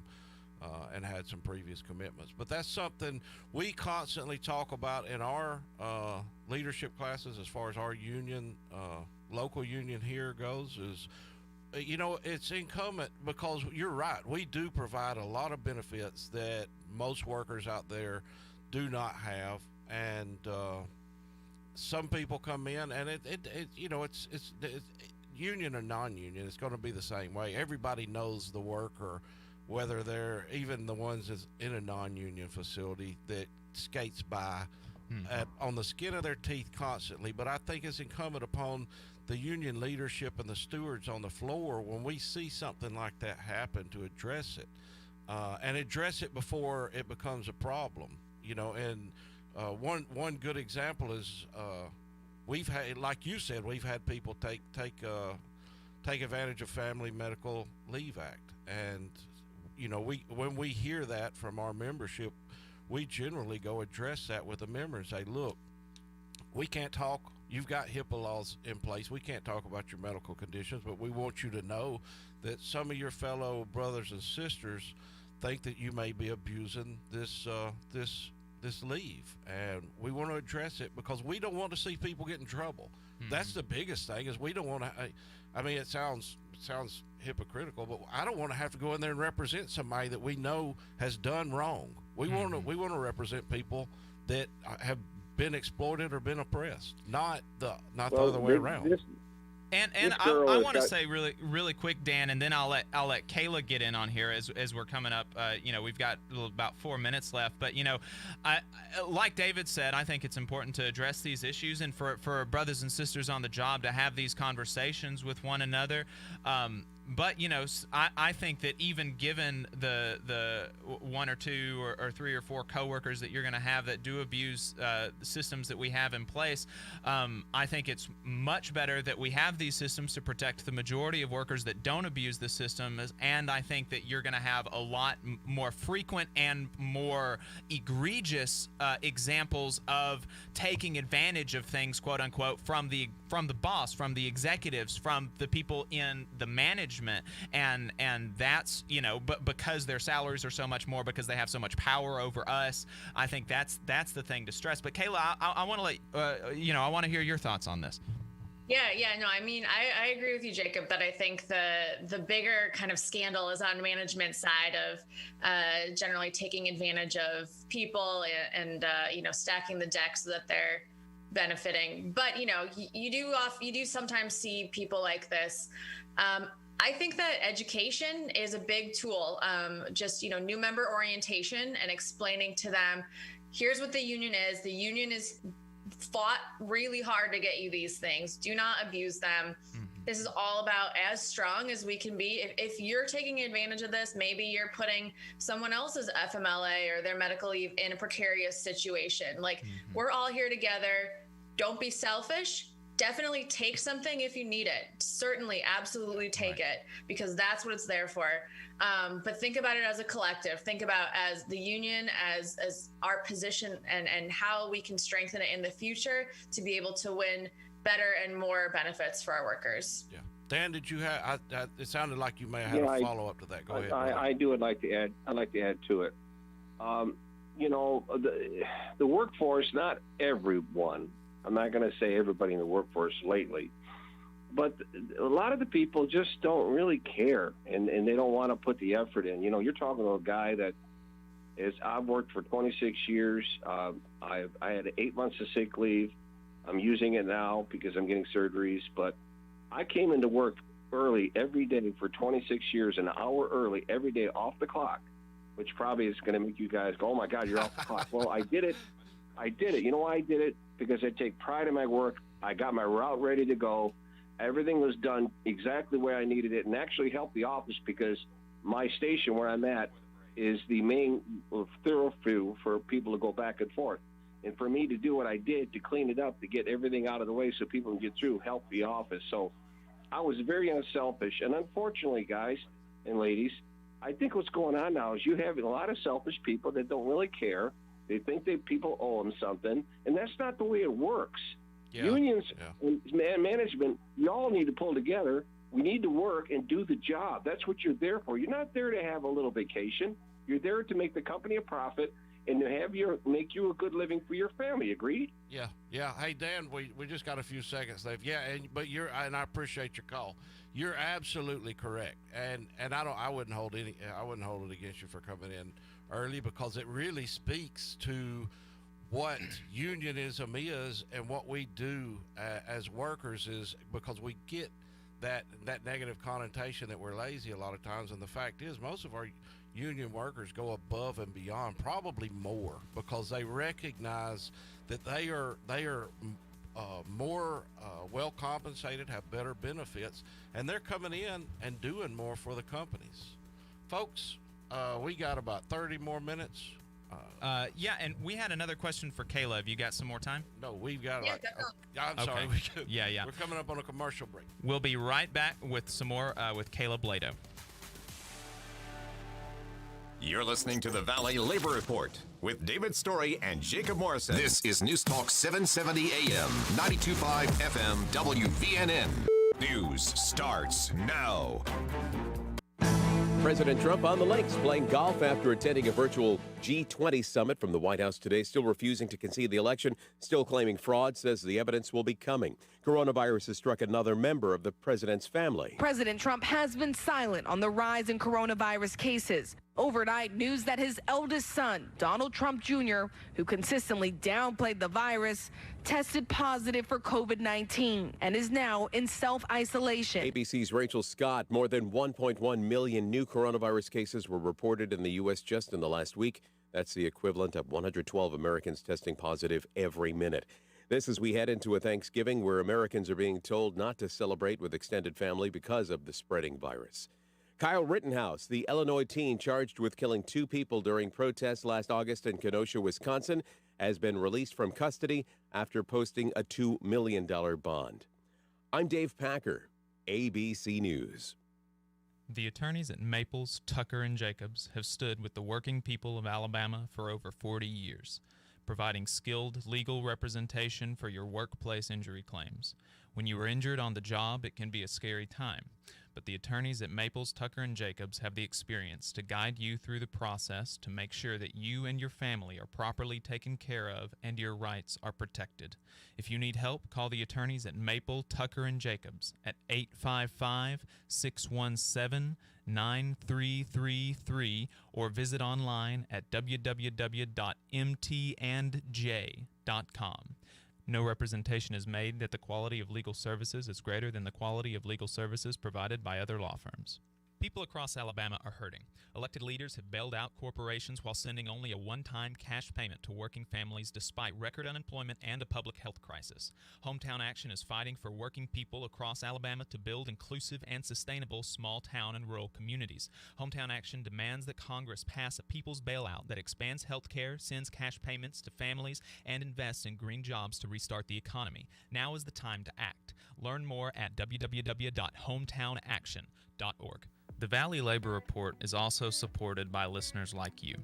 and had some previous commitments. But that's something we constantly talk about in our leadership classes as far as our union, local union here goes, is it's incumbent, because you're right, we do provide a lot of benefits that most workers out there do not have, and some people come in and it's union or non-union, it's going to be the same way. Everybody knows the worker, whether they're even the ones that's in a non-union facility that skates by on the skin of their teeth constantly. But I think it's incumbent upon the union leadership and the stewards on the floor, when we see something like that happen, to address it and address it before it becomes a problem. And one good example is we've had, like you said, we've had people take advantage of Family Medical Leave Act, and when we hear that from our membership, we generally go address that with the members and say, look, we can't talk. You've got HIPAA laws in place. We can't talk about your medical conditions, but we want you to know that some of your fellow brothers and sisters think that you may be abusing this leave, and we want to address it, because we don't want to see people get in trouble. That's the biggest thing, is we don't want to. I mean, it sounds hypocritical, but I don't want to have to go in there and represent somebody that we know has done wrong. We want to represent people that have been exploited or been oppressed, not the other way around. And This I girl has want to got- say really quick, Dan, and then I'll let Kayla get in on here as we're coming up. We've got about 4 minutes left, but I like David said, I think it's important to address these issues and for brothers and sisters on the job to have these conversations with one another. But I think that even given the 1 or 2 or 3 or 4 coworkers that you're going to have that do abuse the systems that we have in place, I think it's much better that we have these systems to protect the majority of workers that don't abuse the system. And I think that you're going to have a lot more frequent and more egregious examples of taking advantage of things, quote unquote, from the boss, from the executives, from the people in the management, and that's but because their salaries are so much more, because they have so much power over us, I think that's the thing to stress. But Kayla, I want to I want to hear your thoughts on this. Yeah, no, I mean, I agree with you, Jacob, that I think the bigger kind of scandal is on management side of generally taking advantage of people and stacking the deck so that they're benefiting. But you do sometimes see people like this. I think that education is a big tool. Just new member orientation and explaining to them, here's what the union is. The union is fought really hard to get you these things. Do not abuse them. Mm-hmm. This is all about as strong as we can be. If you're taking advantage of this, maybe you're putting someone else's FMLA or their medical leave in a precarious situation. Like, we're all here together. Don't be selfish. Definitely take something if you need it. Certainly, absolutely take it, because that's what it's there for. But think about it as a collective. Think about as the union, as our position, and how we can strengthen it in the future to be able to win better and more benefits for our workers. Yeah. Dan, did you have? It sounded like you may have had a follow up to that. Go ahead. I do. I'd like to add to it. The workforce, not everyone. I'm not going to say everybody in the workforce lately, but a lot of the people just don't really care, and they don't want to put the effort in. You're talking to a guy that I've worked for 26 years. I had 8 months of sick leave. I'm using it now because I'm getting surgeries, but I came into work early every day for 26 years, an hour early every day off the clock, which probably is going to make you guys go, oh my God, you're off the clock. Well, I did it. You know why I did it? Because I take pride in my work. I got my route ready to go. Everything was done exactly the way I needed it, and actually helped the office because my station where I'm at is the main thoroughfare for people to go back and forth. And for me to do what I did, to clean it up, to get everything out of the way so people can get through, helped the office. So I was very unselfish. And unfortunately, guys and ladies, I think what's going on now is you have a lot of selfish people that don't really care. They think that people owe them something, and that's not the way it works. Yeah. Unions and management, you all need to pull together. We need to work and do the job. That's what you're there for. You're not there to have a little vacation. You're there to make the company a profit and to make you a good living for your family. Agreed? Yeah. Hey, Dan, we just got a few seconds left. Yeah, and I appreciate your call. You're absolutely correct, and I wouldn't hold it against you for coming in early, because it really speaks to what unionism is and what we do as workers, is because we get that negative connotation that we're lazy a lot of times, and the fact is most of our union workers go above and beyond, probably more, because they recognize that they are more well compensated, have better benefits, and they're coming in and doing more for the companies. Folks, we got about 30 more minutes. And we had another question for Kayla. Have you got some more time? No, we've got I'm sorry. We're coming up on a commercial break. We'll be right back with some more with Kayla Blado. You're listening to the Valley Labor Report with David Story and Jacob Morrison. This is News Talk 770 AM, 92.5 FM, WVNN. News starts now. President Trump on the links playing golf after attending a virtual G20 summit from the White House today, still refusing to concede the election, still claiming fraud, says the evidence will be coming. Coronavirus has struck another member of the president's family. President Trump has been silent on the rise in coronavirus cases. Overnight, news that his eldest son, Donald Trump Jr., who consistently downplayed the virus, tested positive for COVID-19 and is now in self-isolation. ABC's Rachel Scott. More than 1.1 million new coronavirus cases were reported in the U.S. just in the last week. That's the equivalent of 112 Americans testing positive every minute. This as we head into a Thanksgiving where Americans are being told not to celebrate with extended family because of the spreading virus. Kyle Rittenhouse, the Illinois teen charged with killing 2 people during protests last August in Kenosha, Wisconsin, has been released from custody after posting a $2 million bond. I'm Dave Packer, ABC News. The attorneys at Maples, Tucker, and Jacobs have stood with the working people of Alabama for over 40 years, providing skilled legal representation for your workplace injury claims. When you are injured on the job, it can be a scary time, but the attorneys at Maples, Tucker, and Jacobs have the experience to guide you through the process to make sure that you and your family are properly taken care of and your rights are protected. If you need help, call the attorneys at Maple, Tucker, and Jacobs at 855-617-9333 or visit online at www.mtandj.com. No representation is made that the quality of legal services is greater than the quality of legal services provided by other law firms. People across Alabama are hurting. Elected leaders have bailed out corporations while sending only a one-time cash payment to working families despite record unemployment and a public health crisis. Hometown Action is fighting for working people across Alabama to build inclusive and sustainable small town and rural communities. Hometown Action demands that Congress pass a people's bailout that expands health care, sends cash payments to families, and invests in green jobs to restart the economy. Now is the time to act. Learn more at www.hometownaction.org. The Valley Labor Report is also supported by listeners like you.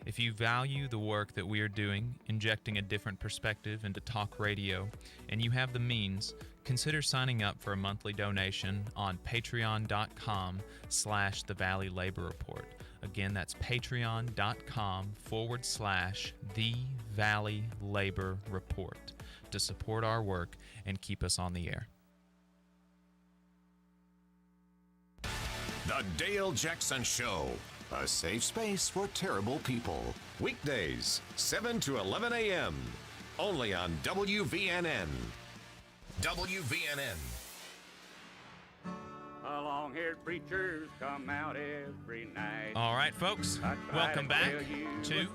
If you value the work that we are doing, injecting a different perspective into talk radio, and you have the means, consider signing up for a monthly donation on patreon.com/The Valley Labor Report. Again, that's patreon.com/The Valley Labor Report to support our work and keep us on the air. The Dale Jackson Show, a safe space for terrible people. Weekdays, 7 to 11 a.m., only on WVNN. WVNN. Long-haired preachers come out every night. All right, folks, welcome back to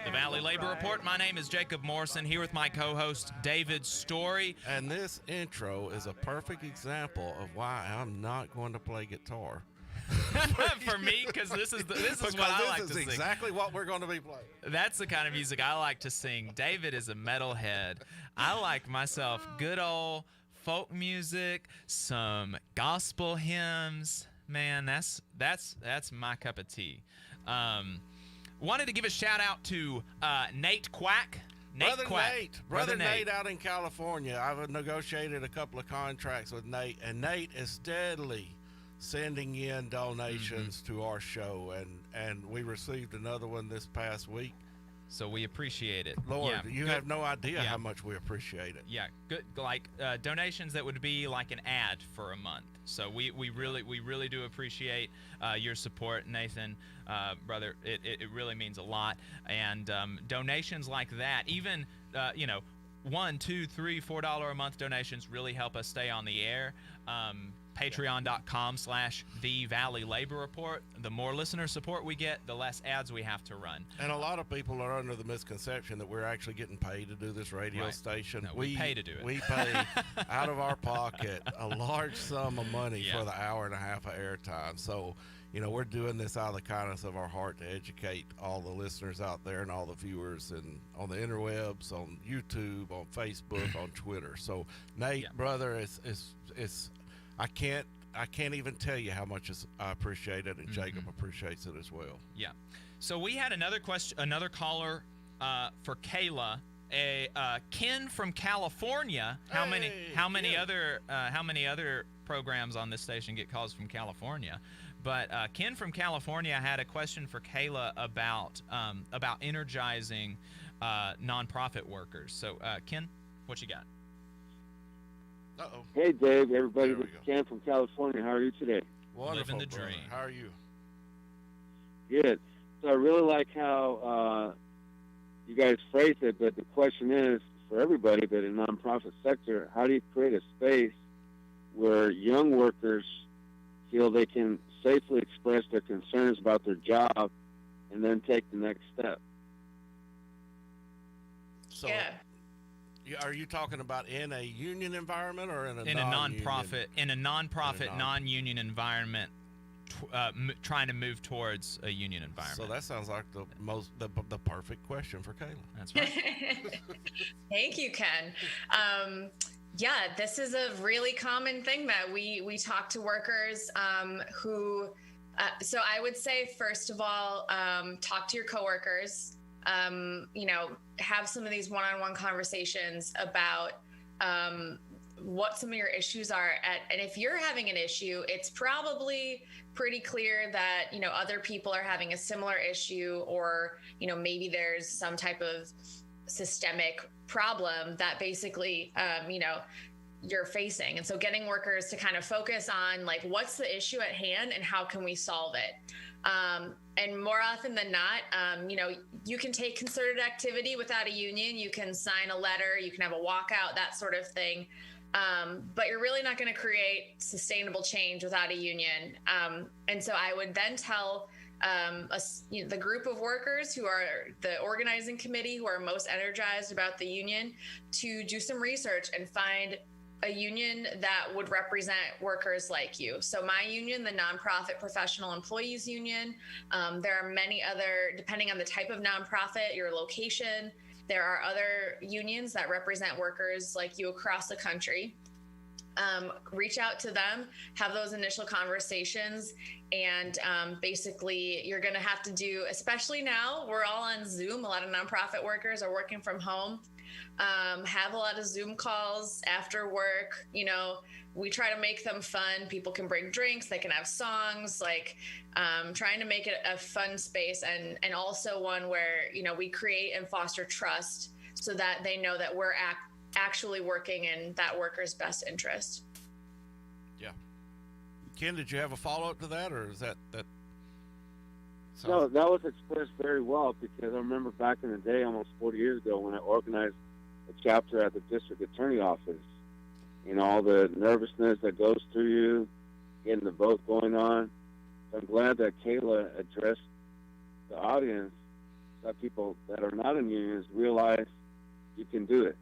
the Valley Labor Report. My name is Jacob Morrison, here with my co-host David Story. And this intro is a perfect example of why I'm not going to play guitar. For me, because this is what I like to sing. This is exactly what we're going to be playing. That's the kind of music I like to sing. David is a metalhead. I like myself good old folk music, some gospel hymns. Man, that's my cup of tea. Wanted to give a shout out to Nate Quack. Brother Nate out in California. I've negotiated a couple of contracts with Nate, and Nate is steadily sending in donations to our show, and we received another one this past week. So we appreciate it. Lord, you have no idea how much we appreciate it. Yeah, good. Like donations that would be like an ad for a month. So we really do appreciate your support, Nathan, brother. It really means a lot. And donations like that, even $1, $2, $3, $4 a month donations really help us stay on the air. Patreon.com/The Valley Labor Report. The more listener support we get, the less ads we have to run. And a lot of people are under the misconception that we're actually getting paid to do this radio station. No, we pay to do it. We pay out of our pocket a large sum of money for the hour and a half of airtime. So, we're doing this out of the kindness of our heart to educate all the listeners out there and all the viewers and on the interwebs, on YouTube, on Facebook, on Twitter. So, Nate, brother, it's I can't even tell you how much I appreciate it, and Jacob appreciates it as well. Yeah. So we had another caller for Kayla, Ken from California. How many other programs on this station get calls from California? But Ken from California had a question for Kayla about energizing nonprofit workers. So Ken, what you got? Uh-oh. Hey, Dave, everybody. This is Ken from California. How are you today? Wonderful, living the dream. How are you? Good. So I really like how you guys phrase it, but the question is for everybody, but in the nonprofit sector, how do you create a space where young workers feel they can safely express their concerns about their job and then take the next step? So, are you talking about in a union environment or in a nonprofit, non-union environment, trying to move towards a union environment? So that sounds like the perfect question for Kayla. That's right. Thank you, Ken. Yeah, this is a really common thing that we talk to workers who. So I would say, first of all, talk to your coworkers. Have some of these one-on-one conversations about what some of your issues are. And if you're having an issue, it's probably pretty clear that, other people are having a similar issue, or, maybe there's some type of systemic problem that basically, you're facing. And so getting workers to kind of focus on like, what's the issue at hand and how can we solve it? And more often than not, you can take concerted activity without a union. You can sign a letter, you can have a walkout, that sort of thing. But you're really not going to create sustainable change without a union. And so I would then tell the group of workers who are the organizing committee, who are most energized about the union, to do some research and find a union that would represent workers like you. So my union, the Nonprofit Professional Employees Union, there are many other, depending on the type of nonprofit, your location, there are other unions that represent workers like you across the country. Reach out to them, have those initial conversations, and basically you're going to have to do, especially now, we're all on Zoom. A lot of nonprofit workers are working from home. Have a lot of Zoom calls after work. We try to make them fun. People can bring drinks, they can have songs, trying to make it a fun space, and also one where, we create and foster trust so that they know that we're actually working in that worker's best interest. Yeah. Ken, did you have a follow-up to that, or is that No, that was expressed very well, because I remember back in the day, almost 40 years ago, when I organized a chapter at the district attorney office, all the nervousness that goes through you, getting the vote going on. So I'm glad that Kayla addressed the audience, that people that are not in unions realize you can do it.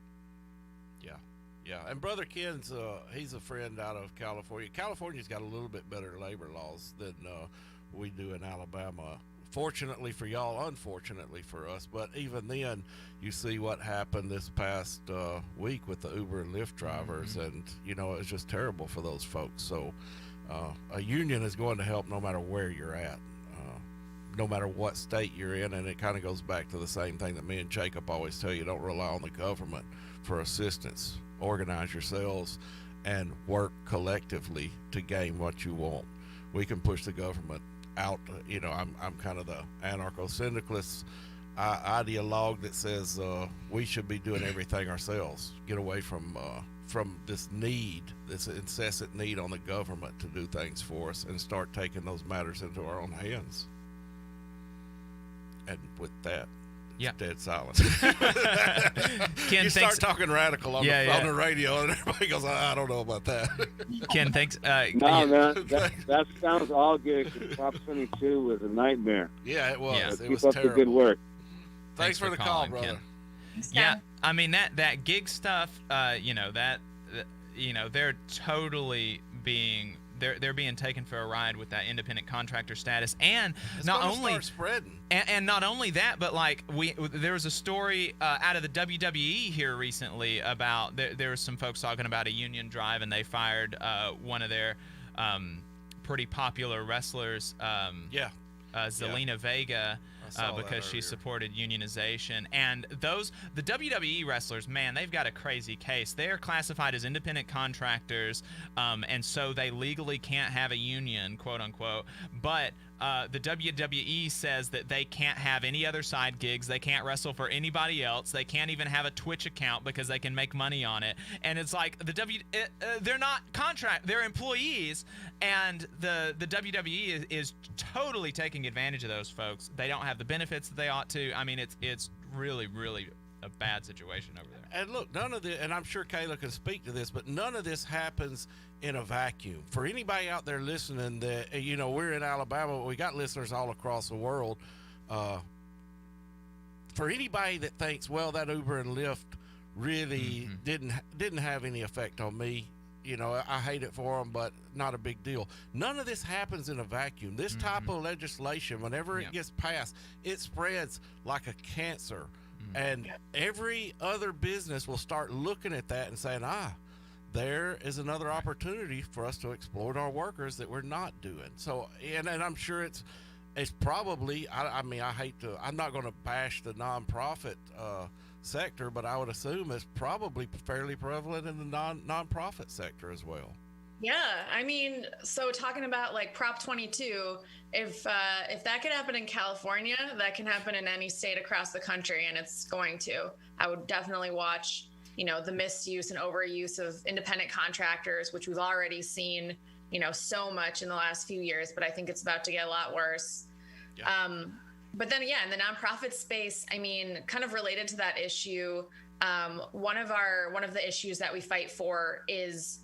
Yeah, and Brother Ken's he's a friend out of California. California's got a little bit better labor laws than we do in Alabama. Fortunately for y'all, unfortunately for us. But even then, you see what happened this past week with the Uber and Lyft drivers, and it's just terrible for those folks. So a union is going to help no matter where you're at, no matter what state you're in. And it kind of goes back to the same thing that me and Jacob always tell you: don't rely on the government for assistance. Organize yourselves and work collectively to gain what you want. We can push the government out. I'm kind of the anarcho-syndicalist ideologue that says we should be doing everything ourselves. Get away from this incessant need on the government to do things for us, and start taking those matters into our own hands. And with that, dead silence. Ken, you start talking radical on the radio, and everybody goes, I don't know about that. Ken, thanks. No, man, that sounds all good. Prop 22 was a nightmare. Yeah, it was. Yeah. It Keep was up terrible. the good work. Thanks for the call, brother. Ken. Yeah, I mean that gig stuff. They're totally being. They're being taken for a ride with that independent contractor status, and it's not only start spreading. And not only that, but there was a story out of the WWE here recently about there were some folks talking about a union drive, and they fired one of their pretty popular wrestlers, Zelina Vega, because she supported unionization. And the WWE wrestlers, man, they've got a crazy case. They are classified as independent contractors, and so they legally can't have a union, quote unquote. But the WWE says that they can't have any other side gigs. They can't wrestle for anybody else. They can't even have a Twitch account because they can make money on it. And it's like they're not they're employees, and the WWE is totally taking advantage of those folks. They don't have the benefits that they ought to. I mean, it's really, really a bad situation over there. And look, none of this, and I'm sure Kayla can speak to this, but none of this happens in a vacuum. For anybody out there listening that, we're in Alabama, but we got listeners all across the world. For anybody that thinks, well, that Uber and Lyft really didn't have any effect on me, I hate it for them, but not a big deal. None of this happens in a vacuum. This type of legislation, whenever it gets passed, it spreads like a cancer. And every other business will start looking at that and saying, there is another opportunity for us to exploit our workers that we're not doing. So, and I'm sure it's probably, I mean, I'm not going to bash the nonprofit sector, but I would assume it's probably fairly prevalent in the nonprofit sector as well. Yeah, I mean, so talking about like Prop 22, if that could happen in California, that can happen in any state across the country, and it's going to. I would definitely watch, the misuse and overuse of independent contractors, which we've already seen, so much in the last few years, but I think it's about to get a lot worse. Yeah. But then, in the nonprofit space, I mean, kind of related to that issue, one of the issues that we fight for is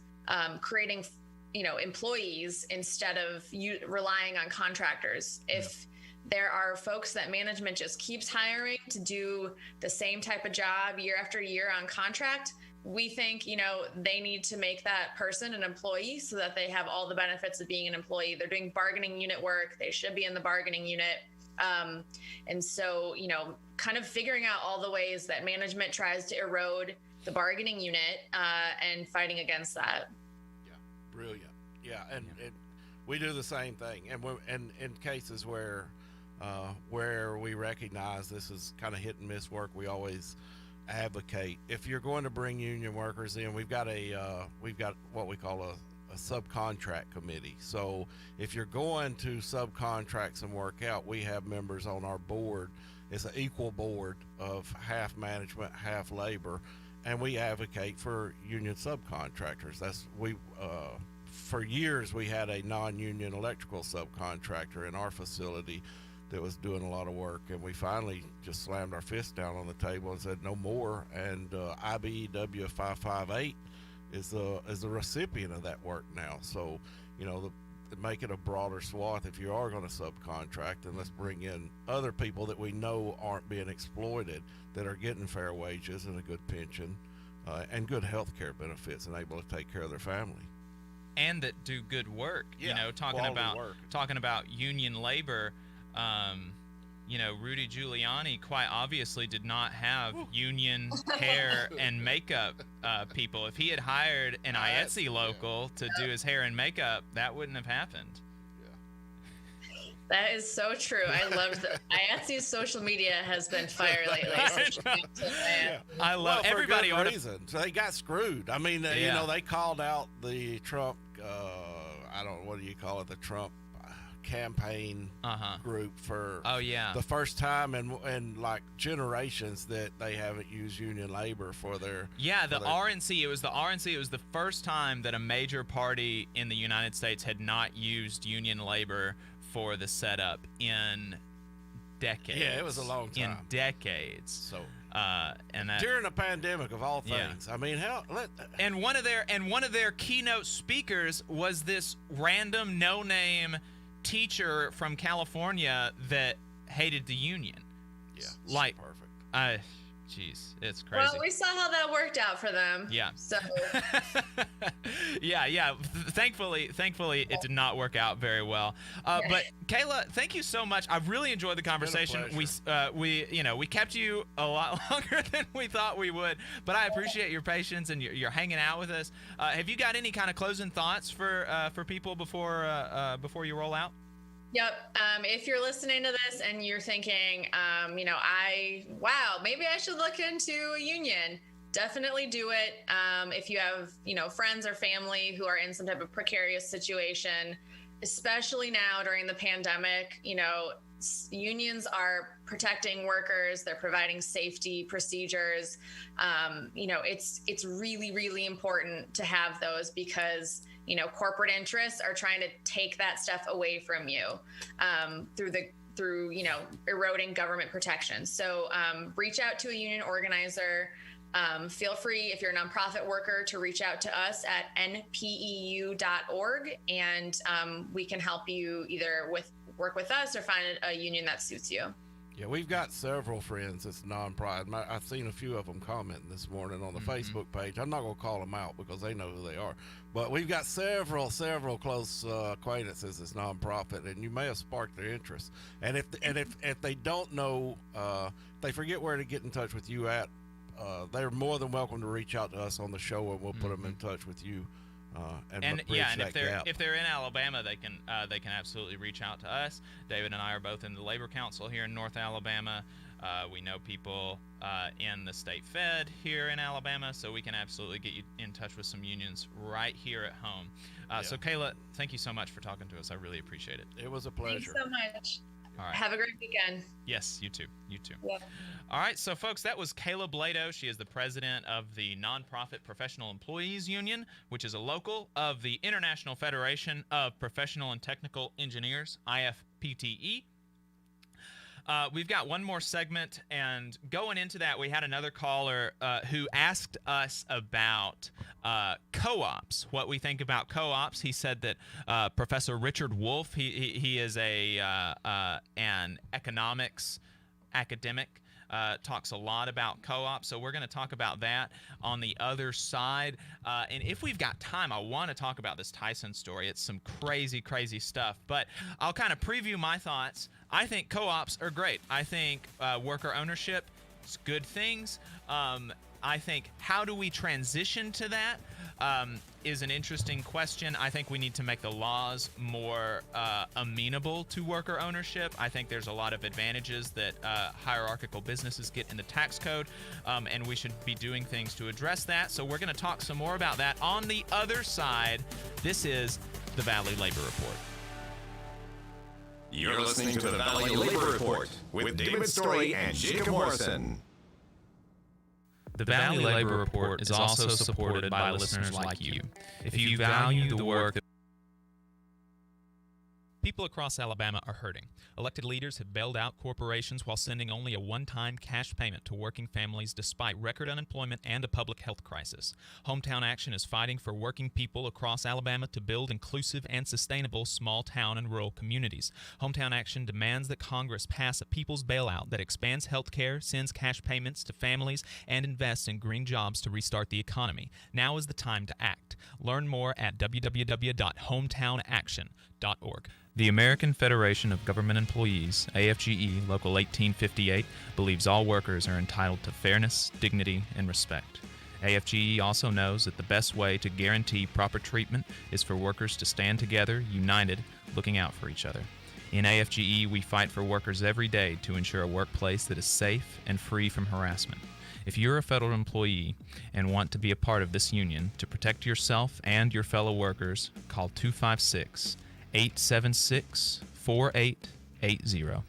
creating, employees instead of relying on contractors. If there are folks that management just keeps hiring to do the same type of job year after year on contract, we think, they need to make that person an employee so that they have all the benefits of being an employee. They're doing bargaining unit work. They should be in the bargaining unit. And so, kind of figuring out all the ways that management tries to erode the bargaining unit and fighting against that. Yeah, brilliant. Yeah, and we do the same thing. And in cases where we recognize this is kind of hit and miss work, we always advocate. If you're going to bring union workers in, we've got what we call a subcontract committee. So if you're going to subcontract some work out, we have members on our board. It's an equal board of half management, half labor, and we advocate for union subcontractors. For years we had a non-union electrical subcontractor in our facility that was doing a lot of work, and we finally just slammed our fist down on the table and said no more. And IBEW 558 is the recipient of that work now. So, make it a broader swath. If you are going to subcontract, then let's bring in other people that we know aren't being exploited, that are getting fair wages and a good pension and good health care benefits, and able to take care of their family. And that do good work. Talking about union labor, Rudy Giuliani quite obviously did not have union hair and makeup people. If he had hired an IETSE local to do his hair and makeup, that wouldn't have happened. That is so true. I love that. IETSE's social media has been fire lately. I love everybody. For good reason. So they got screwed. I mean, they called out the Trump, what do you call it? The Trump campaign group for the first time in like generations that they haven't used union labor for their RNC. It was the RNC. It was the first time that a major party in the United States had not used union labor for the setup in decades. Yeah, it was a long time. In decades. So and that, during a pandemic of all things. Yeah. I mean, and one of their keynote speakers was this random no-name teacher from California that hated the union. Yeah, like perfect. Jeez, it's crazy. Well, we saw how that worked out for them. Yeah. So. yeah. Thankfully, it did not work out very well. But Kayla, thank you so much. I've really enjoyed the conversation. We kept you a lot longer than we thought we would, but I appreciate your patience and you're hanging out with us. Have you got any kind of closing thoughts for people before you roll out? Yep. If you're listening to this and you're thinking, maybe I should look into a union, definitely do it. If you have, friends or family who are in some type of precarious situation, especially now during the pandemic, unions are protecting workers. They're providing safety procedures. It's really, really important to have those because corporate interests are trying to take that stuff away from you through eroding government protection. So reach out to a union organizer. Feel free, if you're a nonprofit worker, to reach out to us at npeu.org, and we can help you either work with us or find a union that suits you. Yeah, we've got several friends that's non-pride. I've seen a few of them commenting this morning on the Facebook page. I'm not going to call them out because they know who they are. But we've got several close acquaintances that's non-profit, and you may have sparked their interest. And if they don't know, they forget where to get in touch with you at, they're more than welcome to reach out to us on the show, and we'll put them in touch with you. And if they're in Alabama, they can absolutely reach out to us. David and I are both in the Labor Council here in North Alabama. We know people in the state Fed here in Alabama, so we can absolutely get you in touch with some unions right here at home. So Kayla, thank you so much for talking to us. I really appreciate it. It was a pleasure. Thanks so much. All right. Have a great weekend. Yes, you too. Yeah. All right, so folks, that was Kayla Blado. She is the president of the Nonprofit Professional Employees Union, which is a local of the International Federation of Professional and Technical Engineers, IFPTE. We've got one more segment, and going into that, we had another caller who asked us about co-ops, what we think about co-ops. He said that Professor Richard Wolff, he is an economics academic, talks a lot about co-ops, so we're going to talk about that on the other side. And if we've got time, I want to talk about this Tyson story. It's some crazy stuff, but I'll kind of preview my thoughts. I think co-ops are great. I think worker ownership is good things. I think how do we transition to that is an interesting question. I think we need to make the laws more amenable to worker ownership. I think there's a lot of advantages that hierarchical businesses get in the tax code, and we should be doing things to address that. So we're going to talk some more about that on the other side. This is the Valley Labor Report. You're listening to the Valley Labor Report with David Story and Jacob Morrison. The Valley Labor Report is also supported by listeners like you. If you value the work that people across Alabama are hurting. Elected leaders have bailed out corporations while sending only a one-time cash payment to working families despite record unemployment and a public health crisis. Hometown Action is fighting for working people across Alabama to build inclusive and sustainable small town and rural communities. Hometown Action demands that Congress pass a people's bailout that expands health care, sends cash payments to families, and invests in green jobs to restart the economy. Now is the time to act. Learn more at www.hometownaction.org. The American Federation of Government Employees, AFGE Local 1858, believes all workers are entitled to fairness, dignity, and respect. AFGE also knows that the best way to guarantee proper treatment is for workers to stand together, united, looking out for each other. In AFGE, we fight for workers every day to ensure a workplace that is safe and free from harassment. If you're a federal employee and want to be a part of this union, to protect yourself and your fellow workers, call 256-876-4880.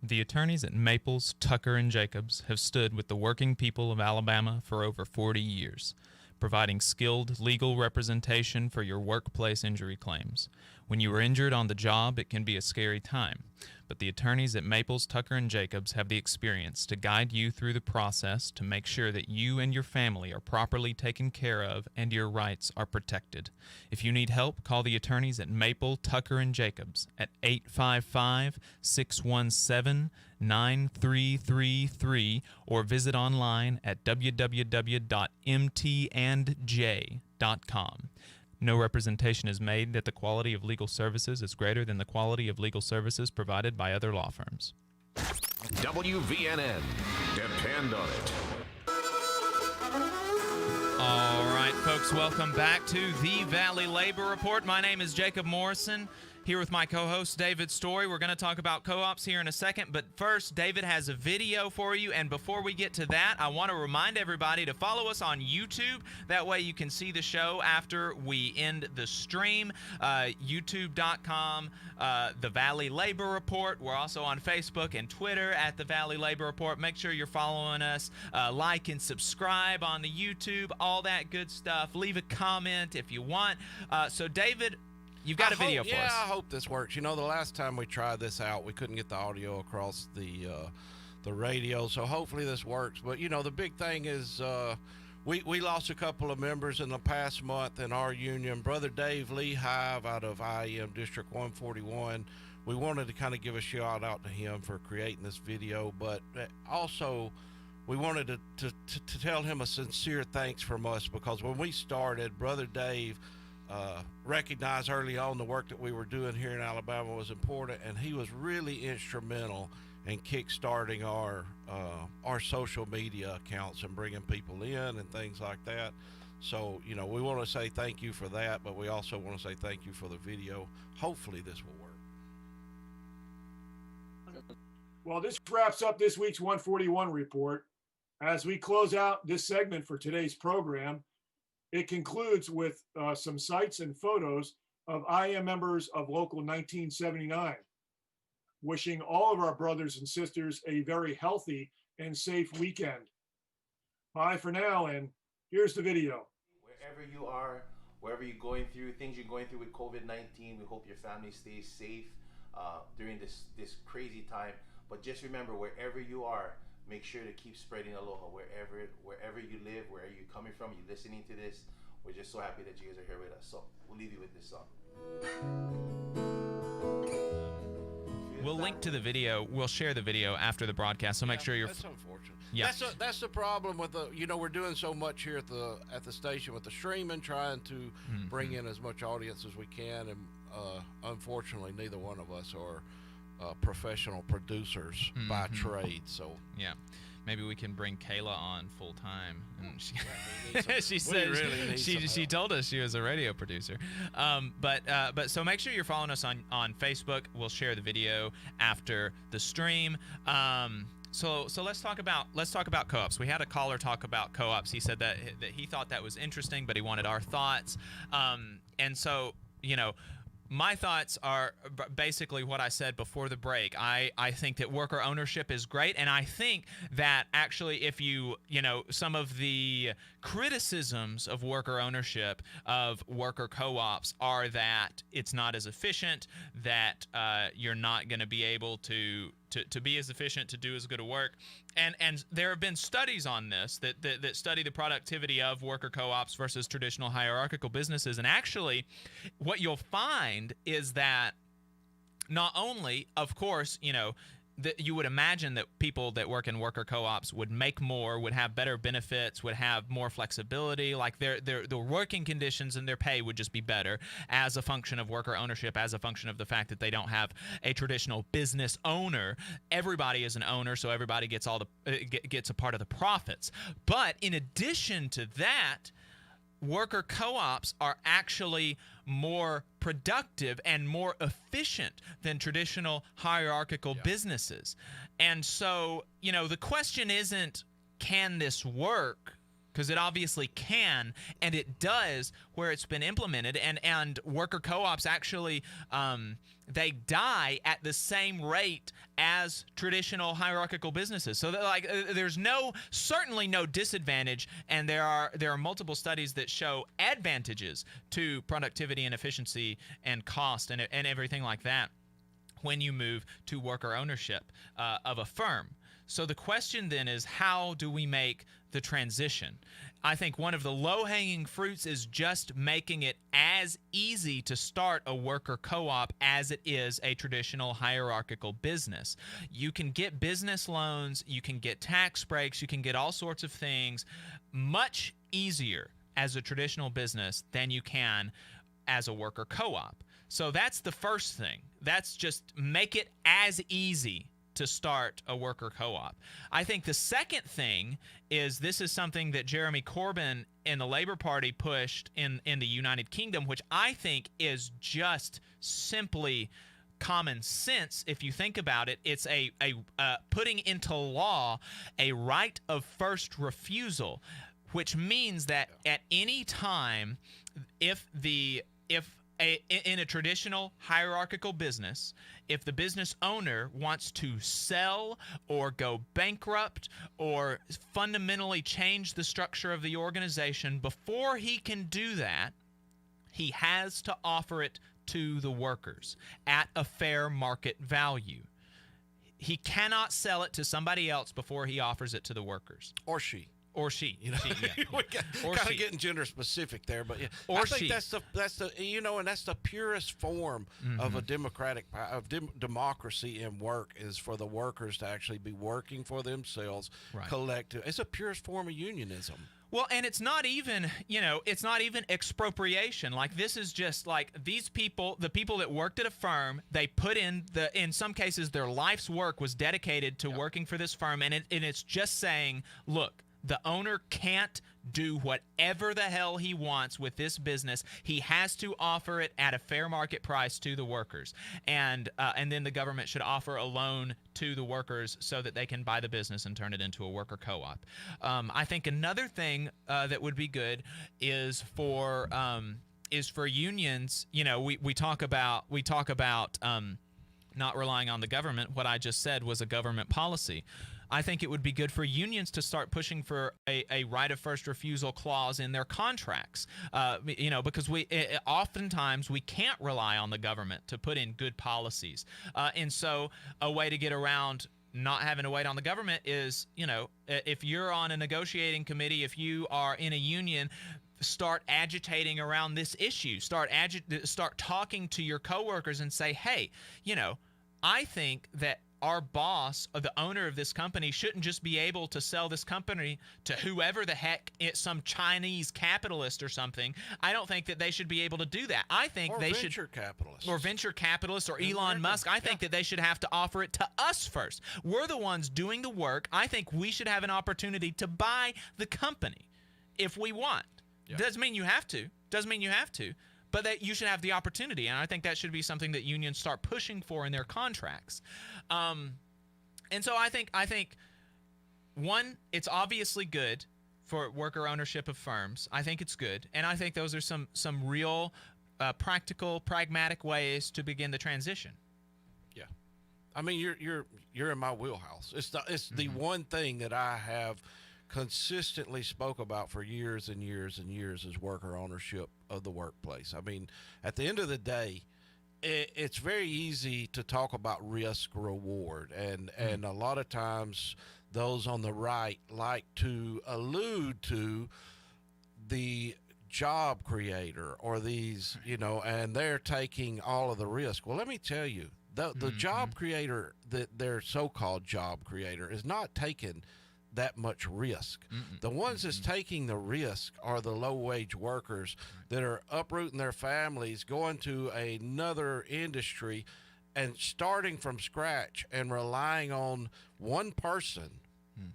The attorneys at Maples, Tucker, and Jacobs have stood with the working people of Alabama for over 40 years, providing skilled legal representation for your workplace injury claims. When you are injured on the job, it can be a scary time, but the attorneys at Maples, Tucker, and Jacobs have the experience to guide you through the process to make sure that you and your family are properly taken care of and your rights are protected. If you need help, call the attorneys at Maple, Tucker, and Jacobs at 855-617-9333 or visit online at www.mtandj.com. No representation is made that the quality of legal services is greater than the quality of legal services provided by other law firms. WVNN. Depend on it. All right. right, folks, welcome back to the Valley Labor Report. My name is Jacob Morrison, here with my co-host David Story. We're going to talk about co-ops here in a second, but first, David has a video for you, and before we get to that, I want to remind everybody to follow us on YouTube. That way you can see the show after we end the stream. YouTube.com, The Valley Labor Report. We're also on Facebook and Twitter at The Valley Labor Report. Make sure you're following us. Like and subscribe on the YouTube, all that good stuff. Leave a comment if you want. So, David, you've got a video for us. Yeah, I hope this works. You know, the last time we tried this out, we couldn't get the audio across the radio, so hopefully this works. But, you know, the big thing is we lost a couple of members in the past month in our union. Brother Dave Lehive out of IEM District 141. We wanted to kind of give a shout out to him for creating this video, but also we wanted to tell him a sincere thanks from us, because when we started, Brother Dave recognized early on the work that we were doing here in Alabama was important, and he was really instrumental in kick-starting our social media accounts and bringing people in and things like that. So, you know, we want to say thank you for that, but we also want to say thank you for the video. Hopefully this will work. Well, this wraps up this week's 141 report. As we close out this segment for today's program, it concludes with some sights and photos of IM members of Local 1979, wishing all of our brothers and sisters a very healthy and safe weekend. Bye for now, and here's the video. Wherever you are, wherever you're going through, things you're going through with COVID-19, we hope your family stays safe during this crazy time. But just remember, wherever you are, make sure to keep spreading aloha wherever you live, wherever you're coming from, you're listening to this. We're just so happy that you guys are here with us. So we'll leave you with this song. We'll link to the video. We'll share the video after the broadcast. So make sure you're. That's unfortunate. Yeah. That's the problem with the. You know, we're doing so much here at the station with the streaming, trying to bring in as much audience as we can, and unfortunately, neither one of us are professional producers by trade. So yeah, maybe we can bring Kayla on full time. And she said she told us she was a radio producer. But so make sure you're following us on Facebook. We'll share the video after the stream. So let's talk about co-ops. We had a caller talk about co-ops. He said that he thought that was interesting, but he wanted our thoughts. And so, you know, my thoughts are basically what I said before the break. I think that worker ownership is great, and I think that actually if you know, some of the criticisms of worker ownership, of worker co-ops, are that it's not as efficient, that you're not going to be able to be as efficient, to do as good a work. And there have been studies on this that study the productivity of worker co-ops versus traditional hierarchical businesses. And actually, what you'll find is that not only, of course, you know, that you would imagine that people that work in worker co-ops would make more, would have better benefits, would have more flexibility, like their working conditions and their pay would just be better as a function of worker ownership, as a function of the fact that they don't have a traditional business owner. Everybody is an owner, so everybody gets gets a part of the profits. But in addition to that, worker co-ops are actually more productive and more efficient than traditional hierarchical businesses. And so, you know, the question isn't, can this work? Because it obviously can, and it does where it's been implemented. And worker co-ops actually, they die at the same rate as traditional hierarchical businesses. So like, there's certainly no disadvantage, and there are multiple studies that show advantages to productivity and efficiency and cost and everything like that when you move to worker ownership of a firm. So the question then is, how do we make the transition? I think one of the low-hanging fruits is just making it as easy to start a worker co-op as it is a traditional hierarchical business. You can get business loans, you can get tax breaks, you can get all sorts of things much easier as a traditional business than you can as a worker co-op. So that's the first thing. That's just make it as easy to start a worker co-op. I think the second thing is this is something that Jeremy Corbyn and the Labour Party pushed in the United Kingdom, which I think is just simply common sense if you think about it. It's a putting into law a right of first refusal, which means that at any time, in a traditional hierarchical business, if the business owner wants to sell or go bankrupt or fundamentally change the structure of the organization, before he can do that, he has to offer it to the workers at a fair market value. He cannot sell it to somebody else before he offers it to the workers. Or she. Or she, you know, we kind of getting gender specific there, but yeah, I think that's the and that's the purest form of a democracy in work, is for the workers to actually be working for themselves, collective. It's a purest form of unionism. Well, and it's not even, it's not even expropriation. Like, this is just like these people, the people that worked at a firm, they put in some cases, their life's work was dedicated to working for this firm. And it's just saying, look, the owner can't do whatever the hell he wants with this business. He has to offer it at a fair market price to the workers. And then the government should offer a loan to the workers so that they can buy the business and turn it into a worker co-op. I think another thing that would be good is for unions. We talk about not relying on the government. What I just said was a government policy. I think it would be good for unions to start pushing for a right of first refusal clause in their contracts, because oftentimes we can't rely on the government to put in good policies. And so a way to get around not having to wait on the government is, if you're on a negotiating committee, if you are in a union, start agitating around this issue. Start talking to your coworkers and say, hey, I think that our boss, or the owner of this company, shouldn't just be able to sell this company to whoever the heck, it's some Chinese capitalist or something. I don't think that they should be able to do that. I think they should, or venture capitalists, or Elon Musk. I think that they should have to offer it to us first. We're the ones doing the work. I think we should have an opportunity to buy the company if we want. Doesn't mean you have to. But that you should have the opportunity, and I think that should be something that unions start pushing for in their contracts. And so I think one, it's obviously good for worker ownership of firms. I think it's good, and I think those are some real practical, pragmatic ways to begin the transition. Yeah, I mean you're in my wheelhouse. It's the one thing that I have consistently spoke about for years and years and years is worker ownership of the workplace. I mean, at the end of the day, it's very easy to talk about risk reward, and a lot of times those on the right like to allude to the job creator or these, and they're taking all of the risk. Well, let me tell you, the job creator, their so-called job creator, is not taking that much risk. The ones that's taking the risk are the low-wage workers that are uprooting their families, going to another industry and starting from scratch and relying on one person,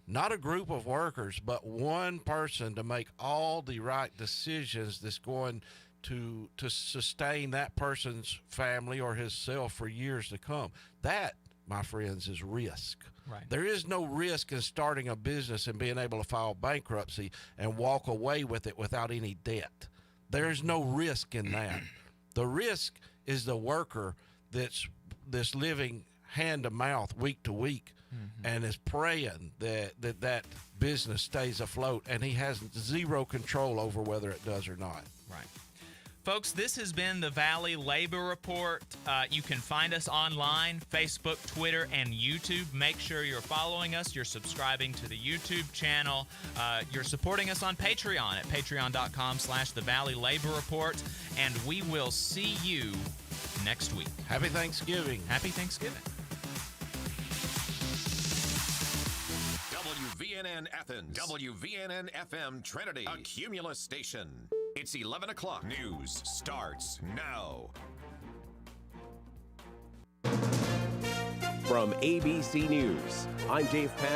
not a group of workers, but one person to make all the right decisions that's going to sustain that person's family or himself for years to come. That, my friends, is risk. Right. There is no risk in starting a business and being able to file bankruptcy and walk away with it without any debt. There's no risk in that. The risk is the worker that's living hand to mouth, week to week, and is praying that business stays afloat, and he has zero control over whether it does or not. Right. Folks, this has been the Valley Labor Report. You can find us online, Facebook, Twitter, and YouTube. Make sure you're following us. You're subscribing to the YouTube channel. You're supporting us on Patreon at patreon.com/the Valley Labor Report. And we will see you next week. Happy Thanksgiving. Happy Thanksgiving. WVNN Athens, WVNN FM Trinity, a Cumulus station. It's 11 o'clock. News starts now. From ABC News, I'm Dave Packer.